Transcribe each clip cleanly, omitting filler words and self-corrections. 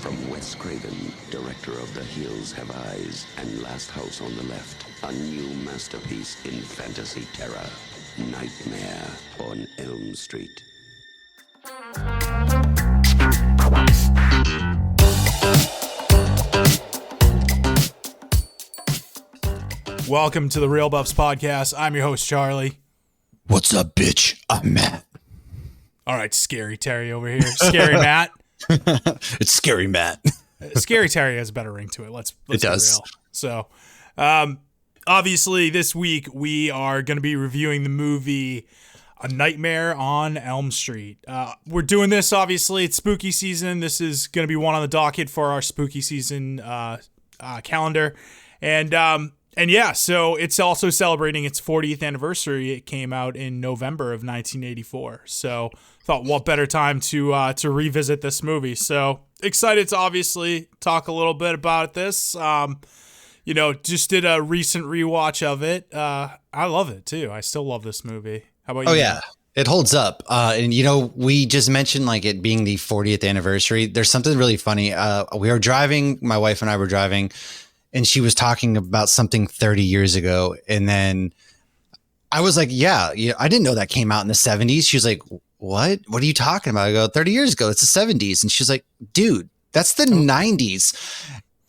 From Wes Craven, director of The Hills Have Eyes and Last House on the Left, a new masterpiece in fantasy terror, Nightmare on Elm Street. Welcome to the Real Buffs Podcast. I'm your host, Charlie. What's up, bitch? I'm Matt. All right, Scary Terry over here. Scary Matt. It's Scary Matt. Scary Terry has a better ring to it. Let's it does. Be real. So, obviously, this week we are going to be reviewing the movie A Nightmare on Elm Street. We're doing this, obviously, it's spooky season. This is going to be one on the docket for our spooky season calendar. And yeah, so it's also celebrating its 40th anniversary. It came out in November of 1984. So thought what better time to revisit this movie. So excited to obviously talk a little bit about this. Just did a recent rewatch of it. I love it too. I still love this movie. How about you? Oh yeah, it holds up. And we just mentioned like it being the 40th anniversary. There's something really funny. We were driving, my wife and I were driving, and she was talking about something 30 years ago. And then I was like, yeah, I didn't know that came out in the 70s. She was like, what are you talking about? I go, 30 years ago, it's the 70s. And she's like, dude, that's the 90s.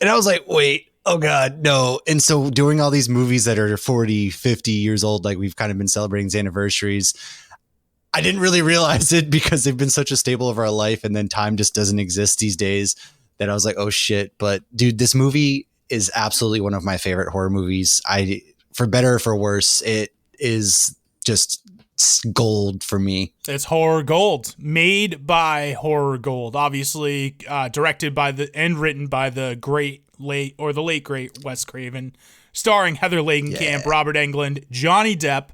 And I was like, wait, oh God, no. And so doing all these movies that are 40, 50 years old, like we've kind of been celebrating these anniversaries, I didn't really realize it because they've been such a staple of our life. And then time just doesn't exist these days that I was like, oh shit. But dude, this movie is absolutely one of my favorite horror movies. For better or for worse, it is just gold for me. It's horror gold, made by horror gold, obviously directed by and written by the late great Wes Craven, starring Heather Langenkamp, Robert Englund, Johnny Depp,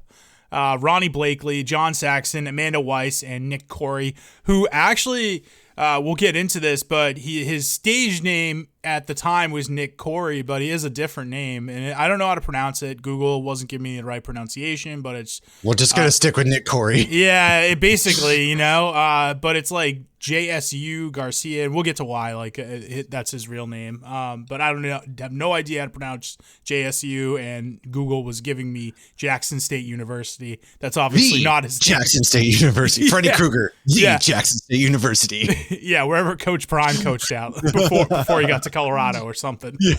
Ronnie Blakely, John Saxon, Amanda Weiss, and Nick Corey, who actually we'll get into this, but his stage name at the time was Nick Corey, but he has a different name, and I don't know how to pronounce it. Google wasn't giving me the right pronunciation, but it's... We're just going to stick with Nick Corey. Yeah, it basically, but it's like JSU Garcia, and we'll get to why, that's his real name. But I don't know, have no idea how to pronounce JSU, and Google was giving me Jackson State University. That's obviously not his name. Jackson State University. Freddy Krueger. Jackson State University. Yeah, wherever Coach Prime coached out before he got to Colorado or something. Yeah.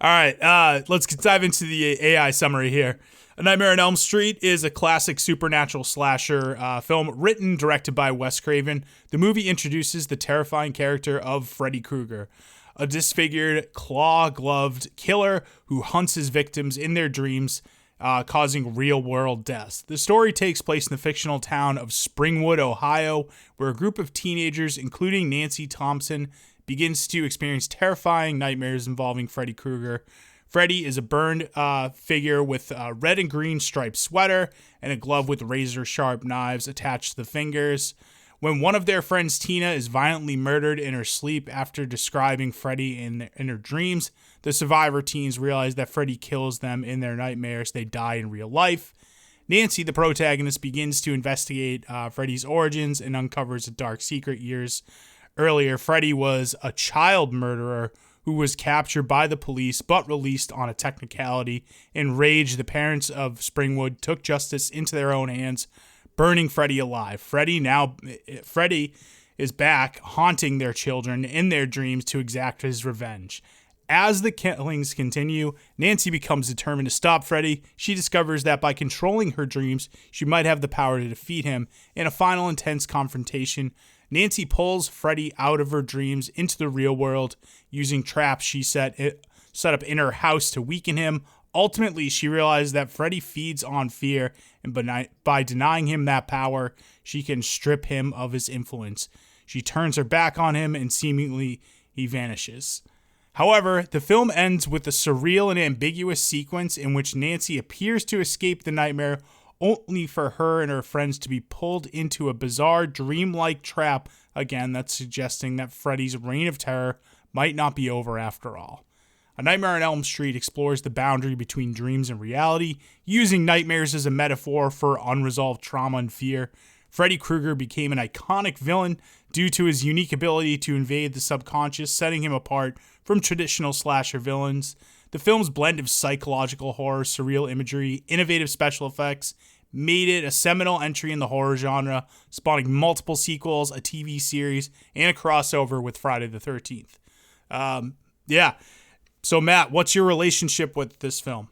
All right, let's dive into the AI summary here. A Nightmare on Elm Street is a classic supernatural slasher film written and directed by Wes Craven. The movie introduces the terrifying character of Freddy Krueger, a disfigured, claw-gloved killer who hunts his victims in their dreams, causing real-world deaths. The story takes place in the fictional town of Springwood, Ohio, where a group of teenagers, including Nancy Thompson, begins to experience terrifying nightmares involving Freddy Krueger. Freddy is a burned figure with a red and green striped sweater and a glove with razor-sharp knives attached to the fingers. When one of their friends, Tina, is violently murdered in her sleep after describing Freddy in her dreams, the survivor teens realize that Freddy kills them in their nightmares. They die in real life. Nancy, the protagonist, begins to investigate Freddy's origins and uncovers a dark secret. Years earlier, Freddy was a child murderer who was captured by the police but released on a technicality. Enraged, the parents of Springwood took justice into their own hands, burning Freddy alive. Freddy is back, haunting their children in their dreams to exact his revenge. As the killings continue, Nancy becomes determined to stop Freddy. She discovers that by controlling her dreams, she might have the power to defeat him. In a final intense confrontation, Nancy pulls Freddy out of her dreams into the real world using traps she set up in her house to weaken him. Ultimately, she realizes that Freddy feeds on fear, and by denying him that power, she can strip him of his influence. She turns her back on him, and seemingly he vanishes. However, the film ends with a surreal and ambiguous sequence in which Nancy appears to escape the nightmare, only for her and her friends to be pulled into a bizarre, dreamlike trap. Again, that's suggesting that Freddy's reign of terror might not be over after all. A Nightmare on Elm Street explores the boundary between dreams and reality, using nightmares as a metaphor for unresolved trauma and fear. Freddy Krueger became an iconic villain due to his unique ability to invade the subconscious, setting him apart from traditional slasher villains. The film's blend of psychological horror, surreal imagery, innovative special effects made it a seminal entry in the horror genre, spawning multiple sequels, a TV series, and a crossover with Friday the 13th. Yeah. So, Matt, what's your relationship with this film?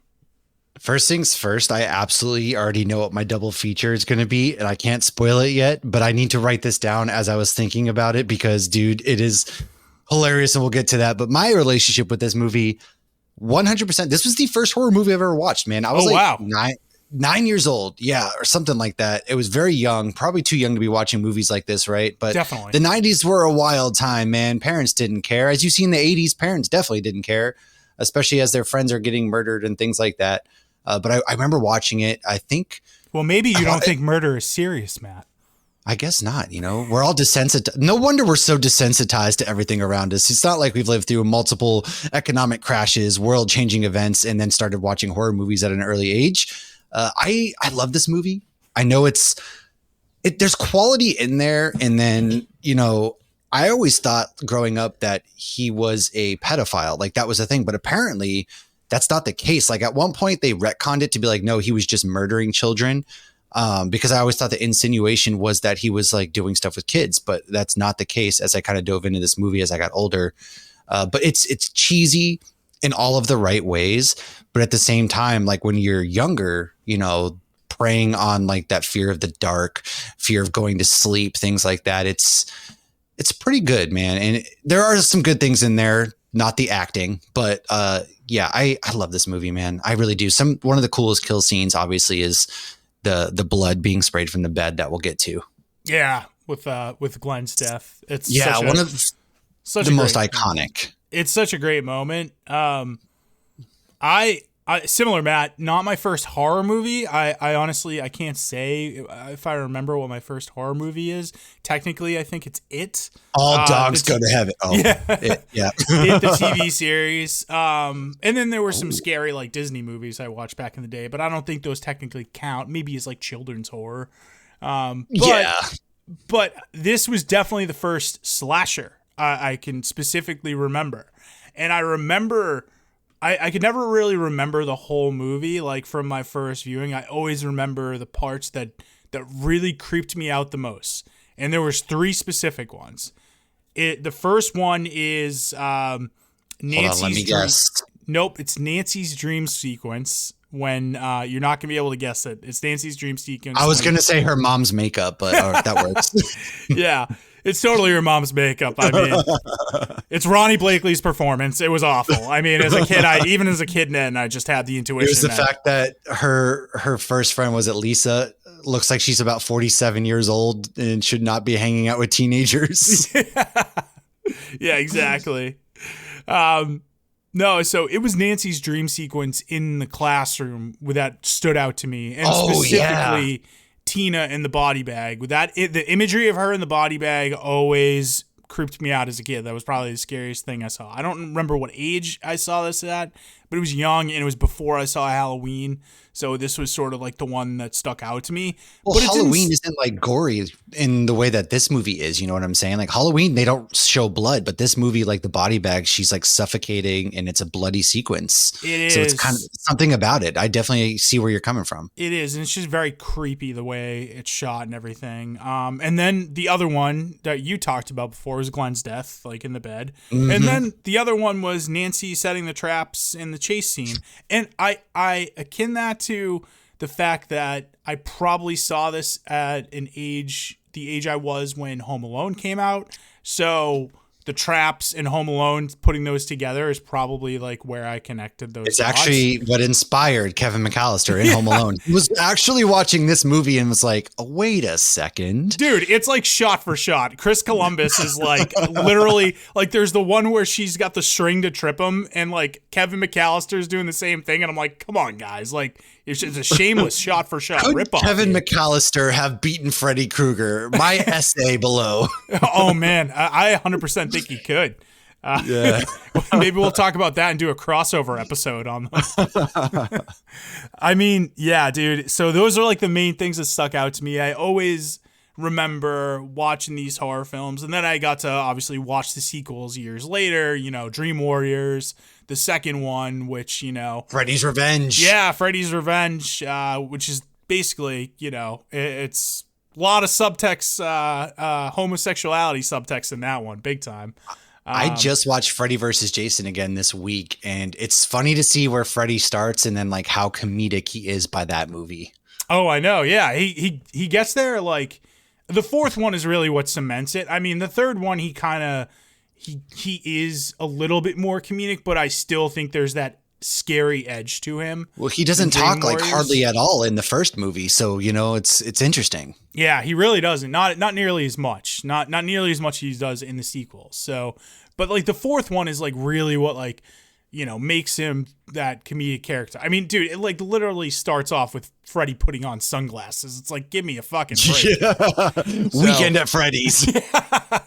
First things first, I absolutely already know what my double feature is going to be, and I can't spoil it yet, but I need to write this down as I was thinking about it because, dude, it is hilarious, and we'll get to that. But my relationship with this movie, 100%, this was the first horror movie I've ever watched, man. I was nine years old. Yeah, or something like that. It was very young, probably too young to be watching movies like this, right? But definitely. The 90s were a wild time, man. Parents didn't care. As you see in the 80s, parents definitely didn't care, especially as their friends are getting murdered and things like that. But I remember watching it. I think. Well, maybe you don't think murder is serious, Matt. I guess not. You know, we're all desensitized. No wonder we're so desensitized to everything around us. It's not like we've lived through multiple economic crashes, world changing events, and then started watching horror movies at an early age. I love this movie. I know there's quality in there. And then, you know, I always thought growing up that he was a pedophile. Like that was a thing. But apparently that's not the case. Like at one point they retconned it to be like, no, he was just murdering children. Because I always thought the insinuation was that he was like doing stuff with kids, but that's not the case as I kind of dove into this movie as I got older. But it's cheesy in all of the right ways. But at the same time, like when you're younger, you know, preying on like that fear of the dark, fear of going to sleep, things like that. It's pretty good, man. And there are some good things in there, not the acting, but yeah, I love this movie, man. I really do. One of the coolest kill scenes obviously is the blood being sprayed from the bed that we'll get to. Yeah. With Glenn's death. It's one of the most iconic. It's such a great moment. I similar, Matt, not my first horror movie. I honestly, I can't say if I remember what my first horror movie is. Technically, I think it's It. All dogs go to heaven. Oh, yeah. It, the TV series. And then there were some scary like Disney movies I watched back in the day, but I don't think those technically count. Maybe as like children's horror. But this was definitely the first slasher I can specifically remember. And I remember... I could never really remember the whole movie, like from my first viewing. I always remember the parts that really creeped me out the most. And there was 3 specific ones. The first one is Nancy's Hold on, let me guess. Nope, it's Nancy's dream sequence when you're not going to be able to guess it. It's Nancy's dream sequence. I was going to say her mom's makeup, but that works. Yeah. It's totally her mom's makeup. I mean, it's Ronnie Blakely's performance. It was awful. I mean, as a kid, even as a kid, then I just had the intuition. It was the fact that her first friend was at Lisa. Looks like she's about 47 years old and should not be hanging out with teenagers. Yeah, exactly. No, so it was Nancy's dream sequence in the classroom that stood out to me, and specifically. Yeah. Tina in the body bag. The imagery of her in the body bag always creeped me out as a kid. That was probably the scariest thing I saw. I don't remember what age I saw this at, but it was young and it was before I saw Halloween. So this was sort of like the one that stuck out to me. Well, but Halloween isn't like gory in the way that this movie is. You know what I'm saying? Like Halloween, they don't show blood, but this movie, like the body bag, she's like suffocating and it's a bloody sequence. It is. So it's kind of something about it. I definitely see where you're coming from. It is. And it's just very creepy the way it's shot and everything. And then the other one that you talked about before was Glenn's death, like in the bed. Mm-hmm. And then the other one was Nancy setting the traps in the chase scene. And I akin that to the fact that I probably saw this at the age I was when Home Alone came out. So the traps and Home Alone, putting those together is probably like where I connected those. It's actually what inspired Kevin McAllister in Home Alone. He was actually watching this movie and was like, oh, wait a second. Dude, it's like shot for shot. Chris Columbus is like literally like there's the one where she's got the string to trip him and like Kevin McAllister's doing the same thing. And I'm like, come on, guys. Like it's a shameless shot for shot ripoff. Kevin McAllister have beaten Freddy Krueger? My essay below. Oh, man. I 100% think he could. Yeah. Maybe we'll talk about that and do a crossover episode on them. I mean, yeah, dude. So those are like the main things that stuck out to me. I always remember watching these horror films. And then I got to obviously watch the sequels years later, Dream Warriors, the second one, which, Freddy's Revenge. Yeah, Freddy's Revenge, which is basically, it's a lot of subtext, homosexuality subtext in that one, big time. I just watched Freddy versus Jason again this week, and it's funny to see where Freddy starts and then like how comedic he is by that movie. Oh, I know. Yeah, he gets there like the fourth one is really what cements it. I mean, the third one he is a little bit more comedic, but I still think there's that scary edge to him. Well, he doesn't talk like hardly at all in the first movie, so it's interesting. Yeah, he really doesn't. Not nearly as much. Not nearly as much as he does in the sequels. So, but like the fourth one is like really what like makes him that comedic character. I mean, dude, it like literally starts off with Freddy putting on sunglasses. It's like, give me a fucking break. Yeah. Weekend at Freddy's. Yeah.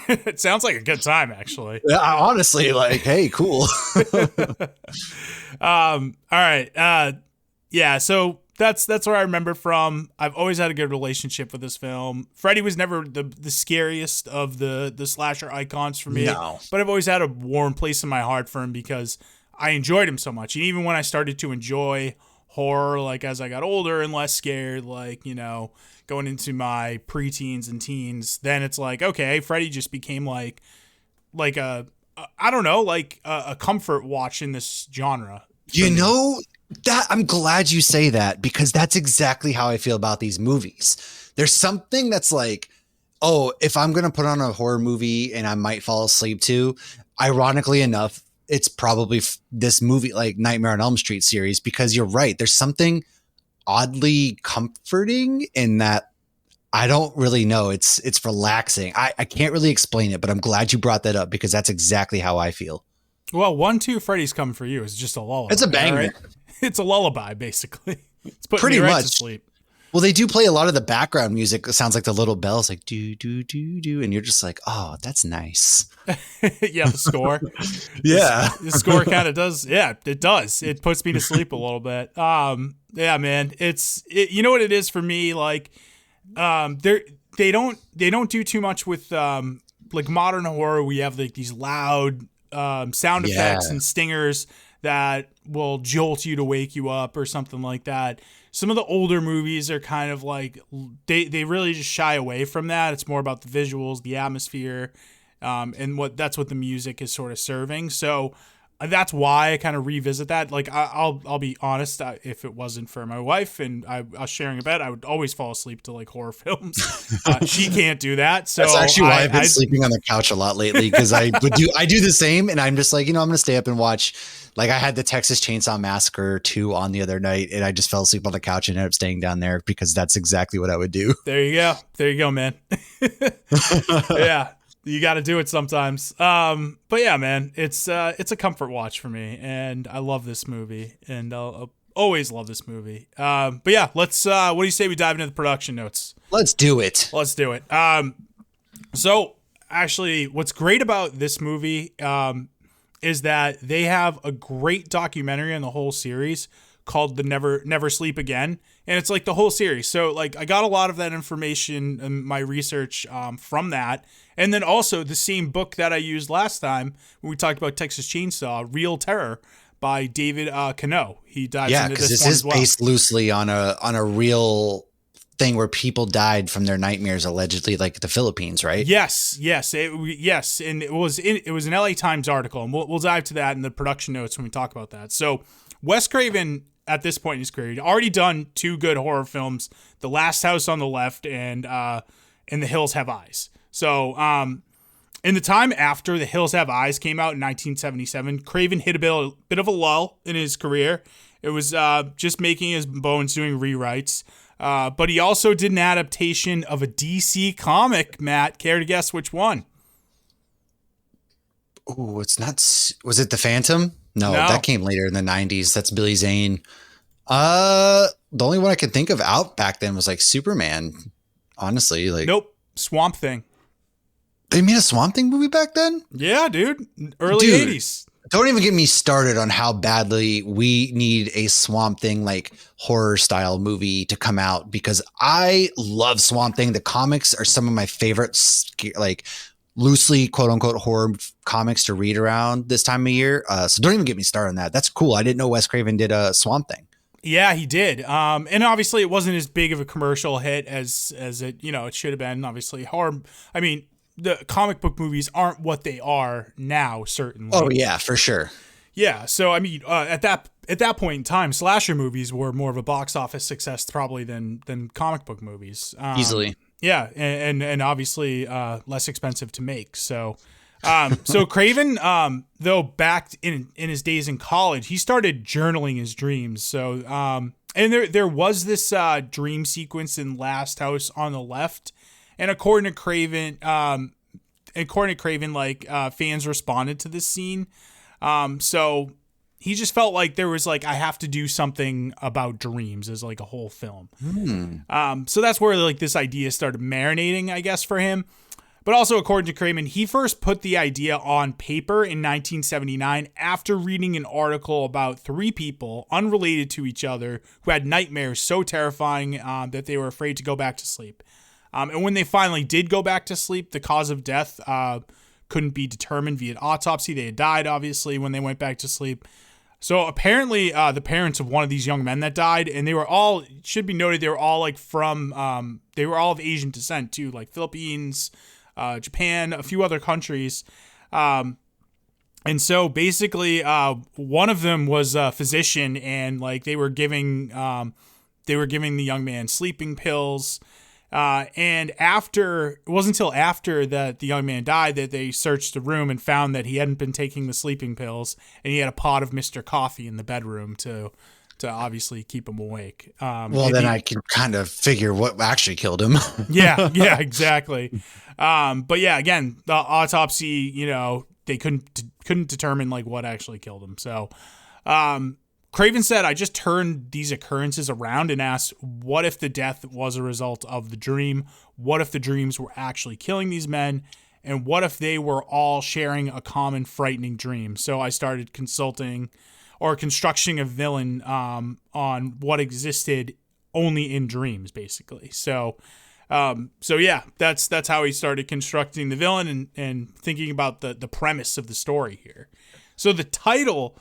It sounds like a good time, actually. Yeah, honestly, like, hey, cool. All right. Yeah, so that's where I remember from. I've always had a good relationship with this film. Freddy was never the scariest of the slasher icons for me. No. But I've always had a warm place in my heart for him because I enjoyed him so much. And even when I started to enjoy horror, like as I got older and less scared, like, going into my preteens and teens, then it's like, okay, Freddy just became like a comfort watch in this genre. That I'm glad you say that, because that's exactly how I feel about these movies. There's something that's like, oh, if I'm going to put on a horror movie and I might fall asleep to, ironically enough, it's probably this movie, like Nightmare on Elm Street series, because you're right. There's something oddly comforting in that. I don't really know. It's relaxing. I can't really explain it, but I'm glad you brought that up because that's exactly how I feel. Well, 1, 2, Freddy's Coming for You is just a lullaby. It's a banger. Right? It's a lullaby, basically. It's putting pretty me right much to sleep. Well, they do play a lot of the background music. It sounds like the little bells, like do do do do, and you're just like, oh, that's nice. Yeah, the score. Yeah, the score kind of does. Yeah, it does. It puts me to sleep a little bit. Yeah, man. You know what it is for me. Like, they don't do too much with like modern horror. We have like these loud sound effects and stingers that will jolt you to wake you up or something like that. Some of the older movies are kind of like they really just shy away from that. It's more about the visuals, the atmosphere, and that's what the music is sort of serving. So that's why I kind of revisit that. Like I'll be honest, if it wasn't for my wife and I was sharing a bed, I would always fall asleep to like horror films. She can't do that. So that's actually why I've been sleeping on the couch a lot lately, because I do the same, and I'm just like, I'm going to stay up and watch. Like I had the Texas Chainsaw Massacre 2 on the other night, and I just fell asleep on the couch and ended up staying down there because that's exactly what I would do. There you go, man. Yeah. You got to do it sometimes. But yeah, man, it's a comfort watch for me, and I love this movie, and I'll always love this movie. But yeah, let's. What do you say we dive into the production notes? Let's do it. Let's do it. So actually, what's great about this movie is that they have a great documentary on the whole series called The Never Sleep Again. And it's like the whole series. So like I got a lot of that information in my research from that. And then also the same book that I used last time when we talked about Texas Chainsaw, Real Terror by David Cano. He dives into this one as well. This is based loosely on a real thing where people died from their nightmares, allegedly, like the Philippines, right? Yes. And it was an LA Times article, and we'll dive to that in the production notes when we talk about that. So Wes Craven, at this point in his career, he'd already done 2 good horror films, The Last House on the Left and The Hills Have Eyes. So in the time after The Hills Have Eyes came out in 1977, Craven hit a bit of a lull in his career. It was just making his bones doing rewrites. But he also did an adaptation of a DC comic, Matt. Care to guess which one? Oh, it's not. Was it The Phantom? No, that came later in the 90s. That's Billy Zane. The only one I could think of out back then was like Superman. Honestly, like nope, Swamp Thing. They made a Swamp Thing movie back then? Yeah, dude. Early 80s. Don't even get me started on how badly we need a Swamp Thing like horror style movie to come out, because I love Swamp Thing. The comics are some of my favorites, like loosely quote unquote horror comics to read around this time of year. So don't even get me started on that. That's cool. I didn't know Wes Craven did a Swamp Thing. Yeah, he did. And obviously it wasn't as big of a commercial hit as it, it should have been. Obviously horror. I mean, the comic book movies aren't what they are now, certainly. Oh yeah, for sure. Yeah. So, I mean, at that point in time, slasher movies were more of a box office success probably than comic book movies. Easily. Yeah. And obviously, less expensive to make. So, so Craven, though back in his days in college, he started journaling his dreams. So, and there was this, dream sequence in Last House on the Left. And according to Craven, fans responded to this scene. So he just felt like there was like, I have to do something about dreams as like a whole film. So that's where like this idea started marinating, I guess, for him. But also according to Craven, he first put the idea on paper in 1979 after reading an article about 3 people unrelated to each other who had nightmares so terrifying that they were afraid to go back to sleep. And when they finally did go back to sleep, the cause of death couldn't be determined via autopsy. They had died, obviously, when they went back to sleep. So apparently the parents of one of these young men that died, and they were all, should be noted, they were all like from, they were all of Asian descent too, like Philippines, Japan, a few other countries. And so basically one of them was a physician, and like they were giving the young man sleeping pills. And it wasn't until after that the young man died that they searched the room and found that he hadn't been taking the sleeping pills, and he had a pot of Mr. Coffee in the bedroom to obviously keep him awake. I can kind of figure what actually killed him. yeah, exactly. But yeah, again, the autopsy, they couldn't determine like what actually killed him. So, Craven said, I just turned these occurrences around and asked, what if the death was a result of the dream? What if the dreams were actually killing these men? And what if they were all sharing a common frightening dream? So I started constructing a villain on what existed only in dreams, basically. So yeah, that's how he started constructing the villain and thinking about the premise of the story here. So the title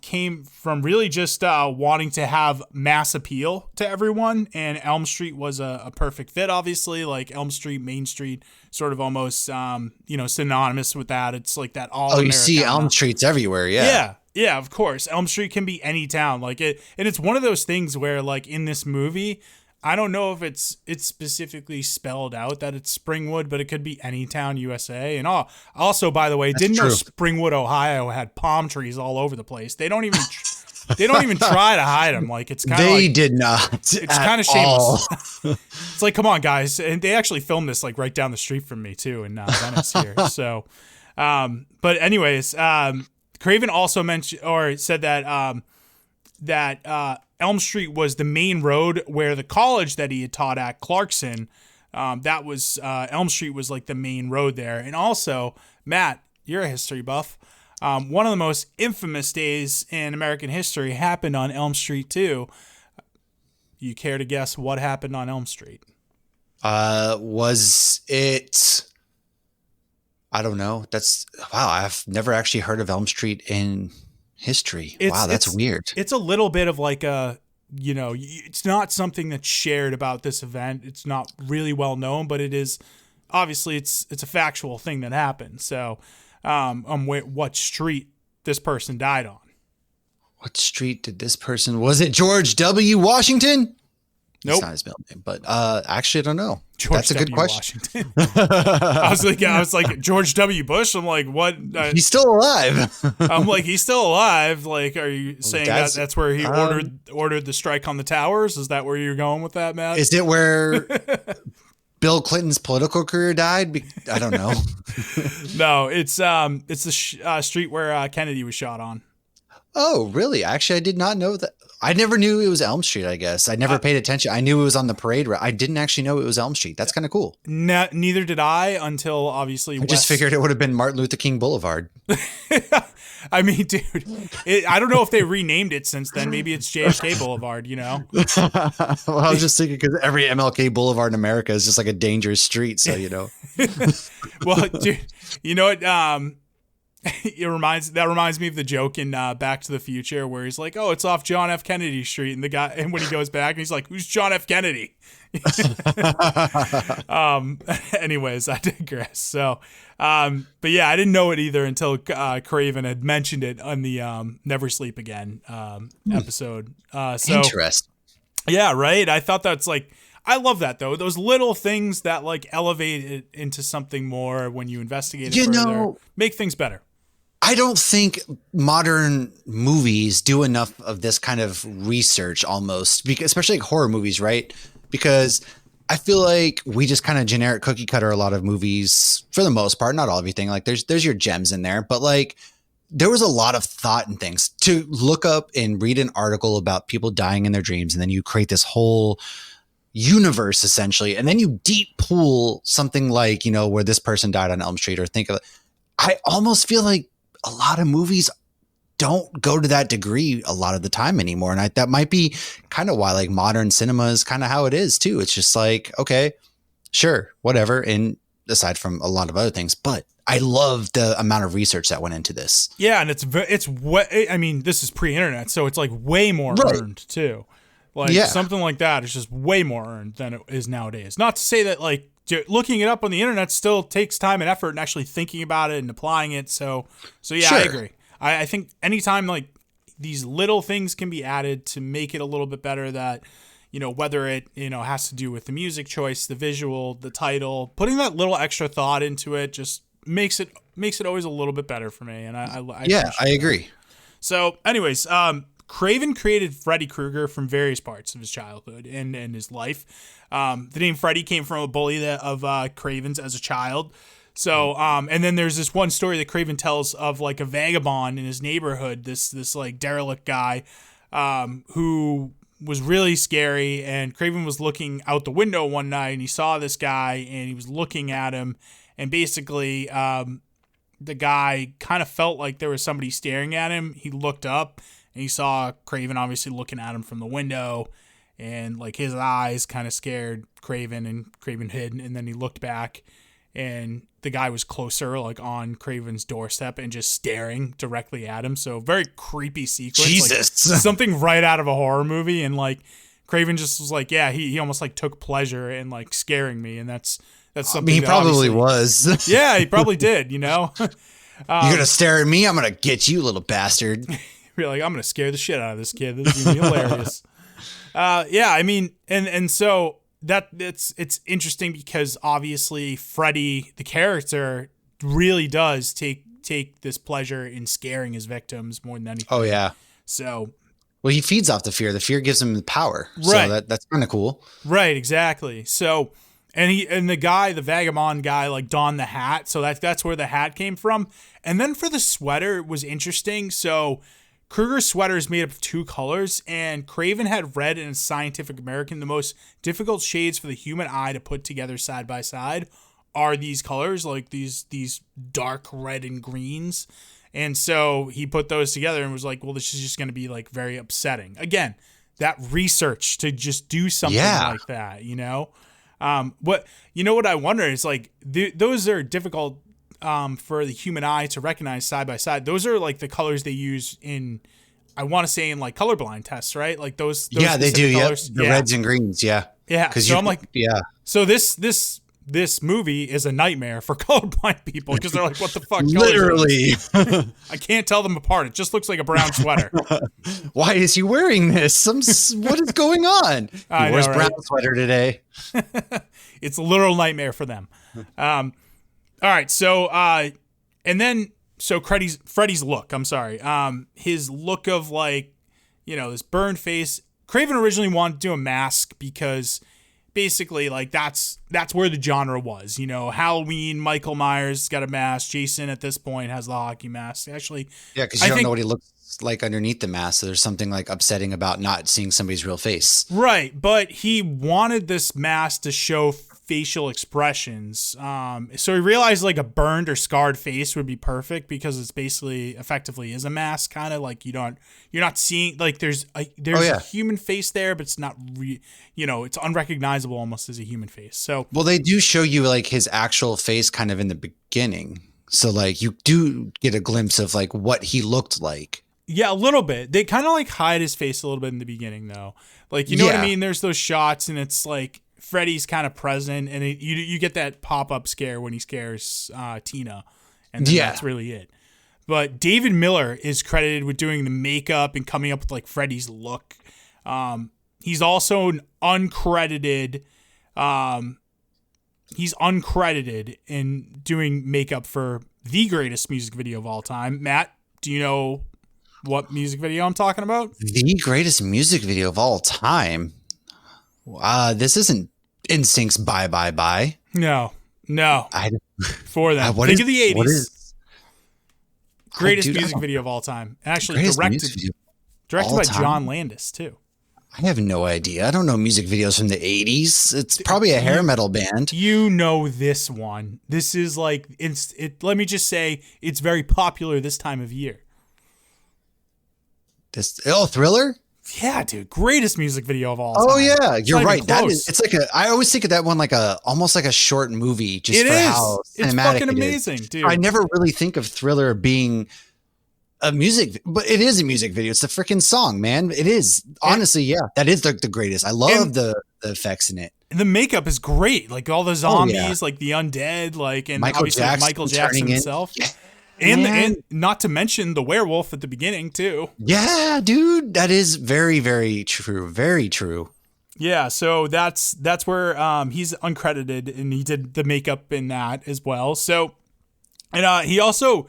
came from really just wanting to have mass appeal to everyone, and Elm Street was a perfect fit, obviously. Like Elm Street, Main Street, sort of almost synonymous with that. It's like that all. Oh, you see Elm Streets everywhere, yeah. Yeah, of course. Elm Street can be any town, like it, and it's one of those things where, like in this movie, I don't know if it's specifically spelled out that it's Springwood, but it could be any town, USA. And also, by the way, didn't know Springwood, Ohio had palm trees all over the place. They don't even try to hide them. Like it's kind of they did not. It's kind of shameless. It's like, come on, guys, and they actually filmed this like right down the street from me too in Venice here. So, but anyways, Craven also mentioned or said that Elm Street was the main road where the college that he had taught at, Clarkson, that was Elm Street was like the main road there. And also, Matt, you're a history buff. One of the most infamous days in American history happened on Elm Street too. You care to guess what happened on Elm Street? Was it? I don't know. Wow. I've never actually heard of Elm Street in history. Wow, that's weird. It's a little bit of like it's not something that's shared about this event. It's not really well known, but it is obviously it's a factual thing that happened. So, what street this person died on? What street did this person? Was it George W. Washington? Nope. It's not his middle name, but actually I don't know. That's a good question. I was like George W. Bush. I'm like, what? He's still alive. I'm like, he's still alive. Like, are you saying that's where he ordered the strike on the towers? Is that where you're going with that, Matt? Is it where Bill Clinton's political career died? I don't know. No, it's the street where Kennedy was shot on. Oh, really? Actually, I did not know that. I never knew it was Elm Street, I guess. I never paid attention. I knew it was on the parade route. I didn't actually know it was Elm Street. That's kind of cool. Neither did I until obviously I just figured it would have been Martin Luther King Boulevard. I mean, dude, I don't know if they renamed it since then. Maybe it's JFK Boulevard, you know? Well, I was just thinking because every MLK Boulevard in America is just like a dangerous street. So, you know. Well, dude, you know what? That reminds me of the joke in Back to the Future where he's like, "Oh, it's off John F. Kennedy Street," and when he goes back, he's like, "Who's John F. Kennedy?" Anyways, I digress. So, but yeah, I didn't know it either until Craven had mentioned it on the Never Sleep Again episode. So Interesting. yeah, right. I thought that's like. I love that though. Those little things that like elevate it into something more when you investigate it further, make things better. I don't think modern movies do enough of this kind of research almost, because especially like horror movies, right? Because I feel like we just kind of generic cookie cutter a lot of movies for the most part, not all everything. Like there's your gems in there, but like there was a lot of thought and things to look up and read an article about people dying in their dreams. And then you create this whole universe essentially. And then you deep pull something like, you know, where this person died on Elm Street, or think of it. I almost feel like a lot of movies don't go to that degree a lot of the time anymore. And that might be kind of why like modern cinema is kind of how it is too. It's just like, okay, sure, whatever. And aside from a lot of other things, but I love the amount of research that went into this. Yeah. And it's what, I mean, this is pre-internet, so it's like way more earned too. Like something like that is just way more earned than it is nowadays. Not to say that like looking it up on the internet still takes time and effort and actually thinking about it and applying it. So yeah, sure. I agree. I think anytime like these little things can be added to make it a little bit better, that, you know, whether it, you know, has to do with the music choice, the visual, the title, putting that little extra thought into it just makes it always a little bit better for me. And I agree. So anyways, Craven created Freddy Krueger from various parts of his childhood and his life. The name Freddy came from a bully of Craven's as a child. So, and then there's this one story that Craven tells of like a vagabond in his neighborhood, this like derelict guy, who was really scary. And Craven was looking out the window one night and he saw this guy and he was looking at him. And basically, the guy kind of felt like there was somebody staring at him. He looked up and he saw Craven obviously looking at him from the window, and like his eyes kind of scared Craven, and Craven hid, and then he looked back and the guy was closer, like on Craven's doorstep and just staring directly at him. So very creepy sequence. Jesus. Like something right out of a horror movie. And like Craven just was like, yeah, he almost like took pleasure in like scaring me. And that's something. I mean, he probably was. Yeah, he probably did, you know? You're going to stare at me? I'm going to get you, little bastard. You're like, I'm going to scare the shit out of this kid. This is going to be hilarious. Yeah, I mean, and so it's interesting because obviously Freddy, the character, really does take this pleasure in scaring his victims more than anything. Oh, yeah. So. Well, he feeds off the fear. The fear gives him the power. Right. So that's kind of cool. Right, exactly. So, and the vagabond guy like donned the hat. So that's where the hat came from. And then for the sweater, it was interesting. So Krueger's sweater is made up of two colors, and Craven had read in Scientific American the most difficult shades for the human eye to put together side by side are these colors, like these dark red and greens. And so he put those together and was like, well, this is just going to be like very upsetting. Again, that research to just do something like that, you know? What I wonder is like, those are difficult for the human eye to recognize side by side. Those are like the colors they use in, I want to say in like colorblind tests, right? Like those yeah, they do. Colors. The reds and greens. Yeah. Yeah. So I'm like, so this movie is a nightmare for colorblind people because they're like, what the fuck? Literally. I can't tell them apart. It just looks like a brown sweater. Why is he wearing this? What is going on? He wears brown sweater today. It's a literal nightmare for them. All right, so Freddy's look. I'm sorry. His look of like, you know, this burned face. Craven originally wanted to do a mask because basically like that's where the genre was. You know, Halloween, Michael Myers got a mask. Jason at this point has the hockey mask. Actually, Yeah, because you don't know what he looks like underneath the mask. So there's something like upsetting about not seeing somebody's real face. Right, but he wanted this mask to show facial expressions. So he realized like a burned or scarred face would be perfect because it's basically effectively is a mask, kind of like you're not seeing like there's a human face there, but it's not it's unrecognizable almost as a human face. So well, they do show you like his actual face kind of in the beginning, so like you do get a glimpse of like what he looked like. Yeah, a little bit. They kind of like hide his face a little bit in the beginning though, like you know what I mean. There's those shots and it's like Freddy's kind of present, and you get that pop-up scare when he scares Tina, and then that's really it. But David Miller is credited with doing the makeup and coming up with like Freddy's look. He's also uncredited. He's uncredited in doing makeup for the greatest music video of all time. Matt, do you know what music video I'm talking about? The greatest music video of all time. This isn't Instinct's Bye Bye Bye. No. For them. Think of the 80s. Greatest music video of all time. Actually, directed by John Landis, too. I have no idea. I don't know music videos from the 80s. It's probably a hair metal band. You know this one. This is like, let me just say, it's very popular this time of year. Thriller? Yeah, dude, greatest music video of all time. Oh yeah, you're right. That is, it's like I always think of that one like almost like a short movie. Just it's fucking amazing, dude. I never really think of Thriller being a music, but it is a music video. It's the freaking song, man. It is honestly, that is the greatest. I love the effects in it. The makeup is great, like all the zombies, like the undead, like and Michael Jackson himself. Yeah. And not to mention the werewolf at the beginning too. Yeah, dude, that is very, very true. Very true. Yeah, so that's where he's uncredited and he did the makeup in that as well. So, and he also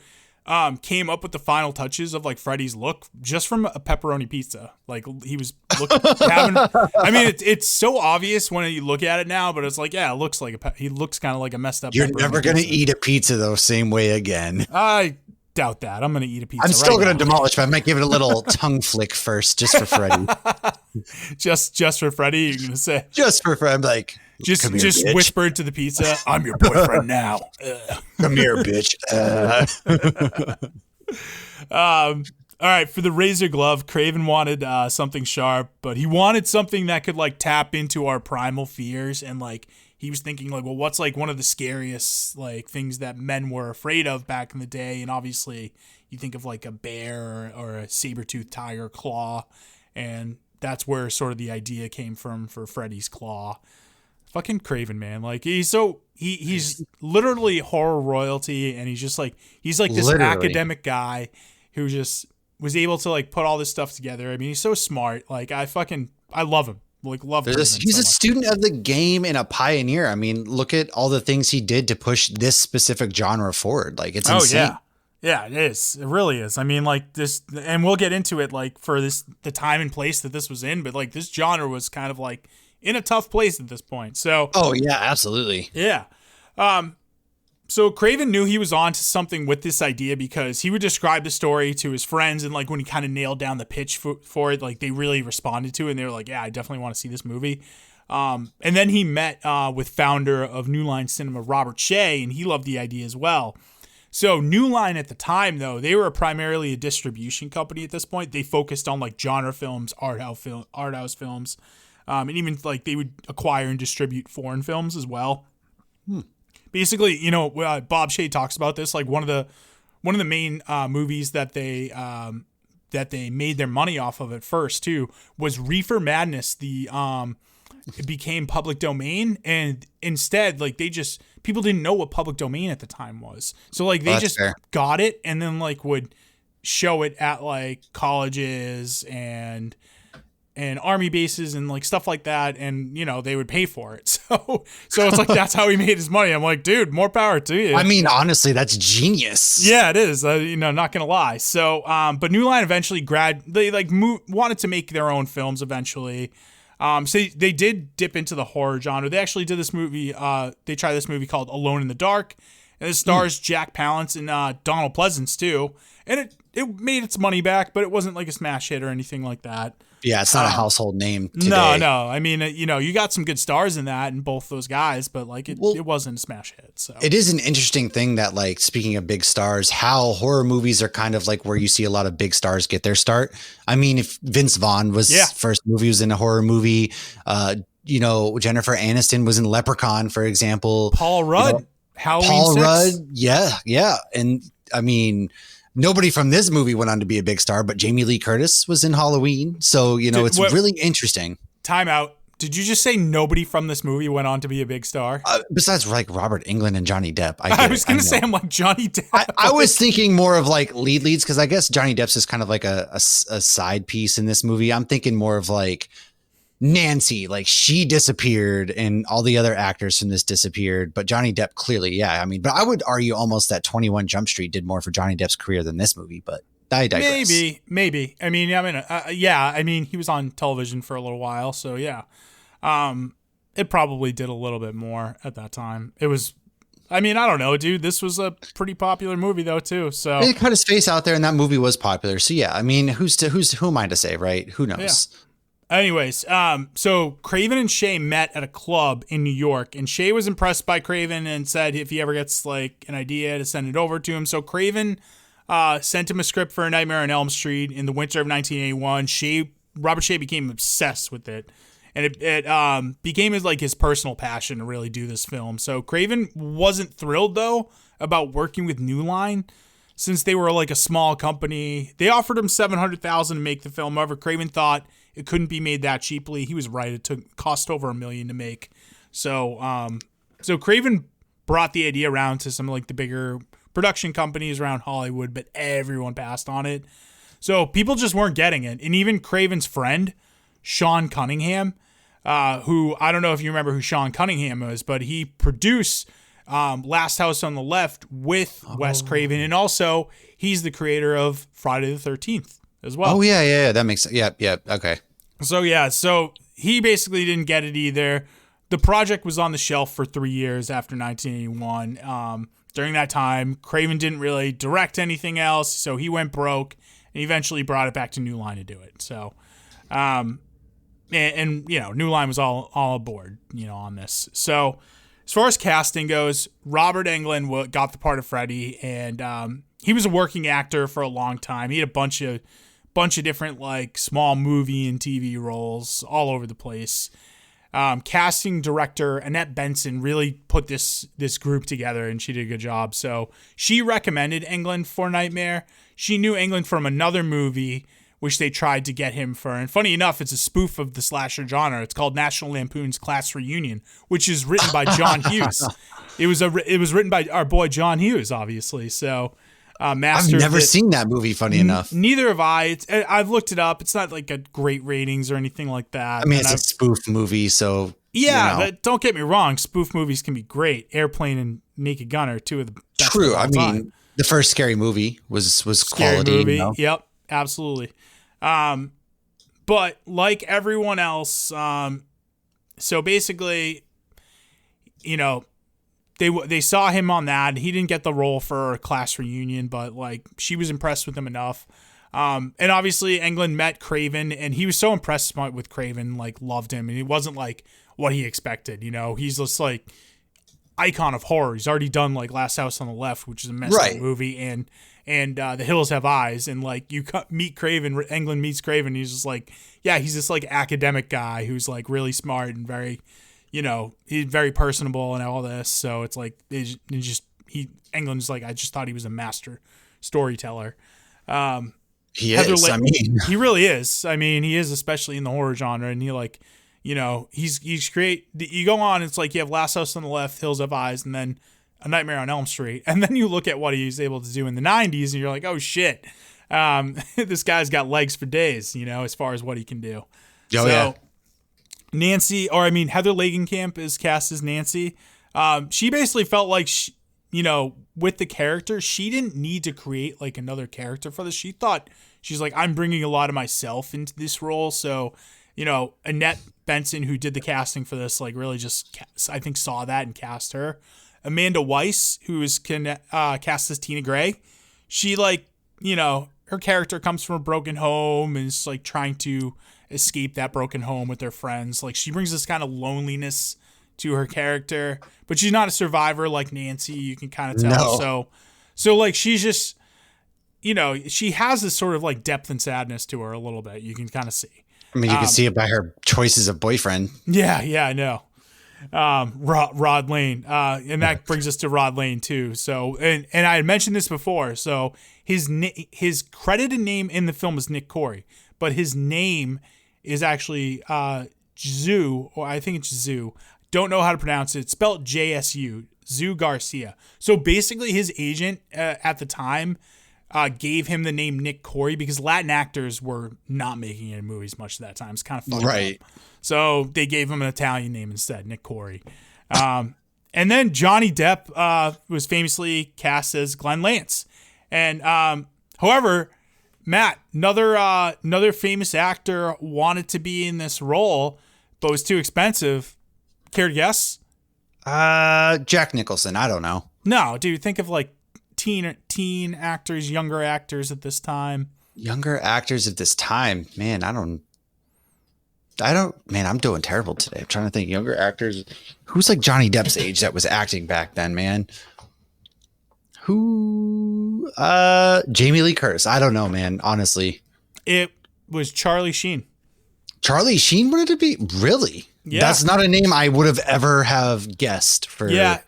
came up with the final touches of like Freddy's look just from a pepperoni pizza. Like he was having. I mean, it's so obvious when you look at it now, but it's like, yeah, it looks like he looks kind of like a messed up. You're never gonna eat a pizza though, same way again. I doubt that. I'm gonna eat a pizza. I'm still gonna demolish, but I might give it a little tongue flick first, just for Freddy. just for Freddy, you're gonna say. Just for Freddy, I'm like. Just whisper to the pizza, I'm your boyfriend now. Come here, bitch. All right, for the razor glove, Craven wanted something sharp, but he wanted something that could like tap into our primal fears, and like he was thinking like, well, what's like one of the scariest like things that men were afraid of back in the day? And obviously, you think of like a bear or a saber-toothed tiger claw, and that's where sort of the idea came from for Freddy's claw. Fucking Craven, man. Like he's literally horror royalty, and he's like this academic guy who just was able to like put all this stuff together. I mean, he's so smart. Like I love him. Like love him. He's a student of the game and a pioneer. I mean, look at all the things he did to push this specific genre forward. Like it's insane. Yeah, it is. It really is. I mean, like this, and we'll get into it like for the time and place that this was in, but like this genre was kind of like in a tough place at this point. So, oh yeah, absolutely. Yeah. So Craven knew he was on to something with this idea because he would describe the story to his friends, and like when he kind of nailed down the pitch for it, like they really responded to it, and they were like, yeah, I definitely want to see this movie. And then he met with founder of New Line Cinema, Robert Shea, and he loved the idea as well. So New Line at the time, though, they were primarily a distribution company at this point. They focused on like genre films, art house films. And even like they would acquire and distribute foreign films as well. Basically, you know, Bob Shea talks about this. Like one of the main movies that they made their money off of at first too was Reefer Madness. It became public domain, and instead, like people didn't know what public domain at the time was. So like they got it and then like would show it at like colleges and army bases and like stuff like that, and you know they would pay for it. So it's like that's how he made his money. I'm like, dude, more power to you. I mean, honestly, that's genius. Yeah, it is. Not gonna lie. So, but New Line eventually wanted to make their own films eventually. So they did dip into the horror genre. They actually did this movie. They tried this movie called Alone in the Dark, and it stars Jack Palance and Donald Pleasance too. And it made its money back, but it wasn't like a smash hit or anything like that. Yeah, it's not a household name today. No. I mean, you got some good stars in that and both those guys, but like it wasn't a smash hit. So it is an interesting thing that, like, speaking of big stars, how horror movies are kind of like where you see a lot of big stars get their start. I mean, if Vince Vaughn was first movie was in a horror movie, Jennifer Aniston was in Leprechaun, for example. Paul Rudd, Halloween Paul 6. Rudd, yeah, and I mean, nobody from this movie went on to be a big star, but Jamie Lee Curtis was in Halloween. So, it's really interesting. Time out. Did you just say nobody from this movie went on to be a big star? Besides like Robert Englund and Johnny Depp. I was going to say, I'm like, Johnny Depp. I was thinking more of like leads, because I guess Johnny Depp's is kind of like a side piece in this movie. I'm thinking more of like Nancy, like she disappeared and all the other actors from this disappeared, but Johnny Depp clearly, yeah. I mean, but I would argue almost that 21 Jump Street did more for Johnny Depp's career than this movie, but I digress. Maybe. I mean, he was on television for a little while, so yeah. It probably did a little bit more at that time. It was, I don't know, dude. This was a pretty popular movie though, too. So he cut his face out there, and that movie was popular. So yeah, I mean, who am I to say, right? Who knows? Yeah. Anyways, so Craven and Shay met at a club in New York, and Shay was impressed by Craven and said if he ever gets like an idea to send it over to him. So Craven sent him a script for A Nightmare on Elm Street in the winter of 1981. Robert Shay became obsessed with it, and it became his personal passion to really do this film. So Craven wasn't thrilled though about working with New Line, since they were like a small company. They offered him $700,000 to make the film. However, Craven thought it couldn't be made that cheaply. He was right. It cost over $1 million to make. So Craven brought the idea around to some like the bigger production companies around Hollywood, but everyone passed on it. So people just weren't getting it. And even Craven's friend, Sean Cunningham, who I don't know if you remember who Sean Cunningham is, but he produced Last House on the Left with Wes Craven. And also he's the creator of Friday the 13th. As well. Oh yeah, that makes sense. Yeah, okay. So he basically didn't get it either. The project was on the shelf for 3 years after 1981. During that time, Craven didn't really direct anything else, so he went broke and eventually brought it back to New Line to do it. So, and New Line was all aboard, on this. So, as far as casting goes, Robert Englund got the part of Freddy, and he was a working actor for a long time. He had a bunch of different like small movie and TV roles all over the place. Casting director Annette Benson really put this group together, and she did a good job. So she recommended Englund for Nightmare. She knew Englund from another movie, which they tried to get him for. And funny enough, it's a spoof of the slasher genre. It's called National Lampoon's Class Reunion, which is written by John Hughes. It was written by our boy John Hughes, obviously. So. I've never seen that movie, funny enough. Neither have I. I've looked it up. It's not like a great ratings or anything like that. I mean, it's a spoof movie, so... Yeah, but don't get me wrong. Spoof movies can be great. Airplane and Naked Gun are two of the best. True. I mean, the first Scary Movie was quality. Movie. Yep, absolutely. But like everyone else, so basically, They saw him on that. He didn't get the role for Class Reunion, but like she was impressed with him enough. And obviously Englund met Craven, and he was so impressed with Craven, like loved him, and it wasn't like what he expected. He's just like icon of horror. He's already done like Last House on the Left, which is a messed up movie, and The Hills Have Eyes, and like you meet Craven, Englund meets Craven. He's just like, yeah, he's this like academic guy who's like really smart and very. He's very personable and all this. So it's like Englund's like, I just thought he was a master storyteller. He is. He really is. I mean, he is, especially in the horror genre. And he like, he's great. You go on, it's like you have Last House on the Left, Hills Have Eyes, and then A Nightmare on Elm Street. And then you look at what he was able to do in the 90s, and you're like, oh shit, this guy's got legs for days. As far as what he can do. Yeah. Heather Langenkamp is cast as Nancy. She basically felt like, with the character, she didn't need to create like another character for this. She thought, she's like, I'm bringing a lot of myself into this role. So Annette Benson, who did the casting for this, like really just, I think, saw that and cast her. Amanda Weiss, who is cast as Tina Gray. She her character comes from a broken home and is like trying to escape that broken home with their friends. Like she brings this kind of loneliness to her character, but she's not a survivor like Nancy. You can kind of tell. No. So like she's just, she has this sort of like depth and sadness to her a little bit. You can kind of see. I mean, you can see it by her choices of boyfriend. Yeah, I know. Rod Lane. And that brings us to Rod Lane too. So, and I had mentioned this before. So his credited name in the film is Nick Corey, but his name is actually Zoo, or I think it's Zoo. Don't know how to pronounce it. It's spelled JSU, Zoo Garcia. So basically his agent at the time gave him the name Nick Corey because Latin actors were not making it in movies much at that time. It's kind of fucked up. So they gave him an Italian name instead, Nick Corey. And then Johnny Depp was famously cast as Glenn Lance. And however, Matt, another famous actor wanted to be in this role, but was too expensive. Care to guess? Jack Nicholson. I don't know. No, dude. Think of like teen actors, younger actors at this time. Younger actors at this time, man. Man, I'm doing terrible today. I'm trying to think younger actors. Who's like Johnny Depp's age that was acting back then, man? Who? Jamie Lee Curtis. I don't know, man. Honestly, it was Charlie Sheen. Charlie Sheen wanted to be? Really? Yeah. That's not a name I would have ever have guessed for. Yeah.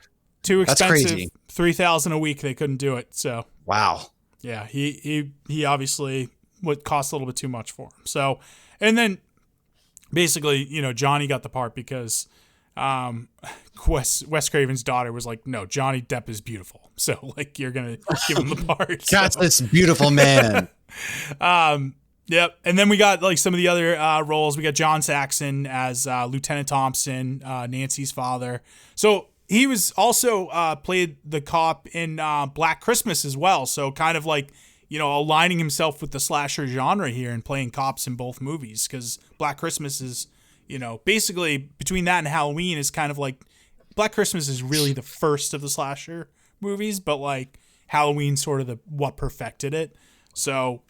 Too expensive. That's crazy. $3,000 a week. They couldn't do it. So. Wow. Yeah. He obviously would cost a little bit too much for him. So, and then basically, Johnny got the part because Wes Craven's daughter was like, no, Johnny Depp is beautiful. So like, you're going to give him the part. That's this beautiful man. Yep. And then we got like some of the other roles. We got John Saxon as Lieutenant Thompson, Nancy's father. So he was also played the cop in Black Christmas as well. So kind of like, aligning himself with the slasher genre here and playing cops in both movies, because Black Christmas is, basically between that and Halloween is kind of like Black Christmas is really the first of the slasher movies, but like Halloween sort of what perfected it. So,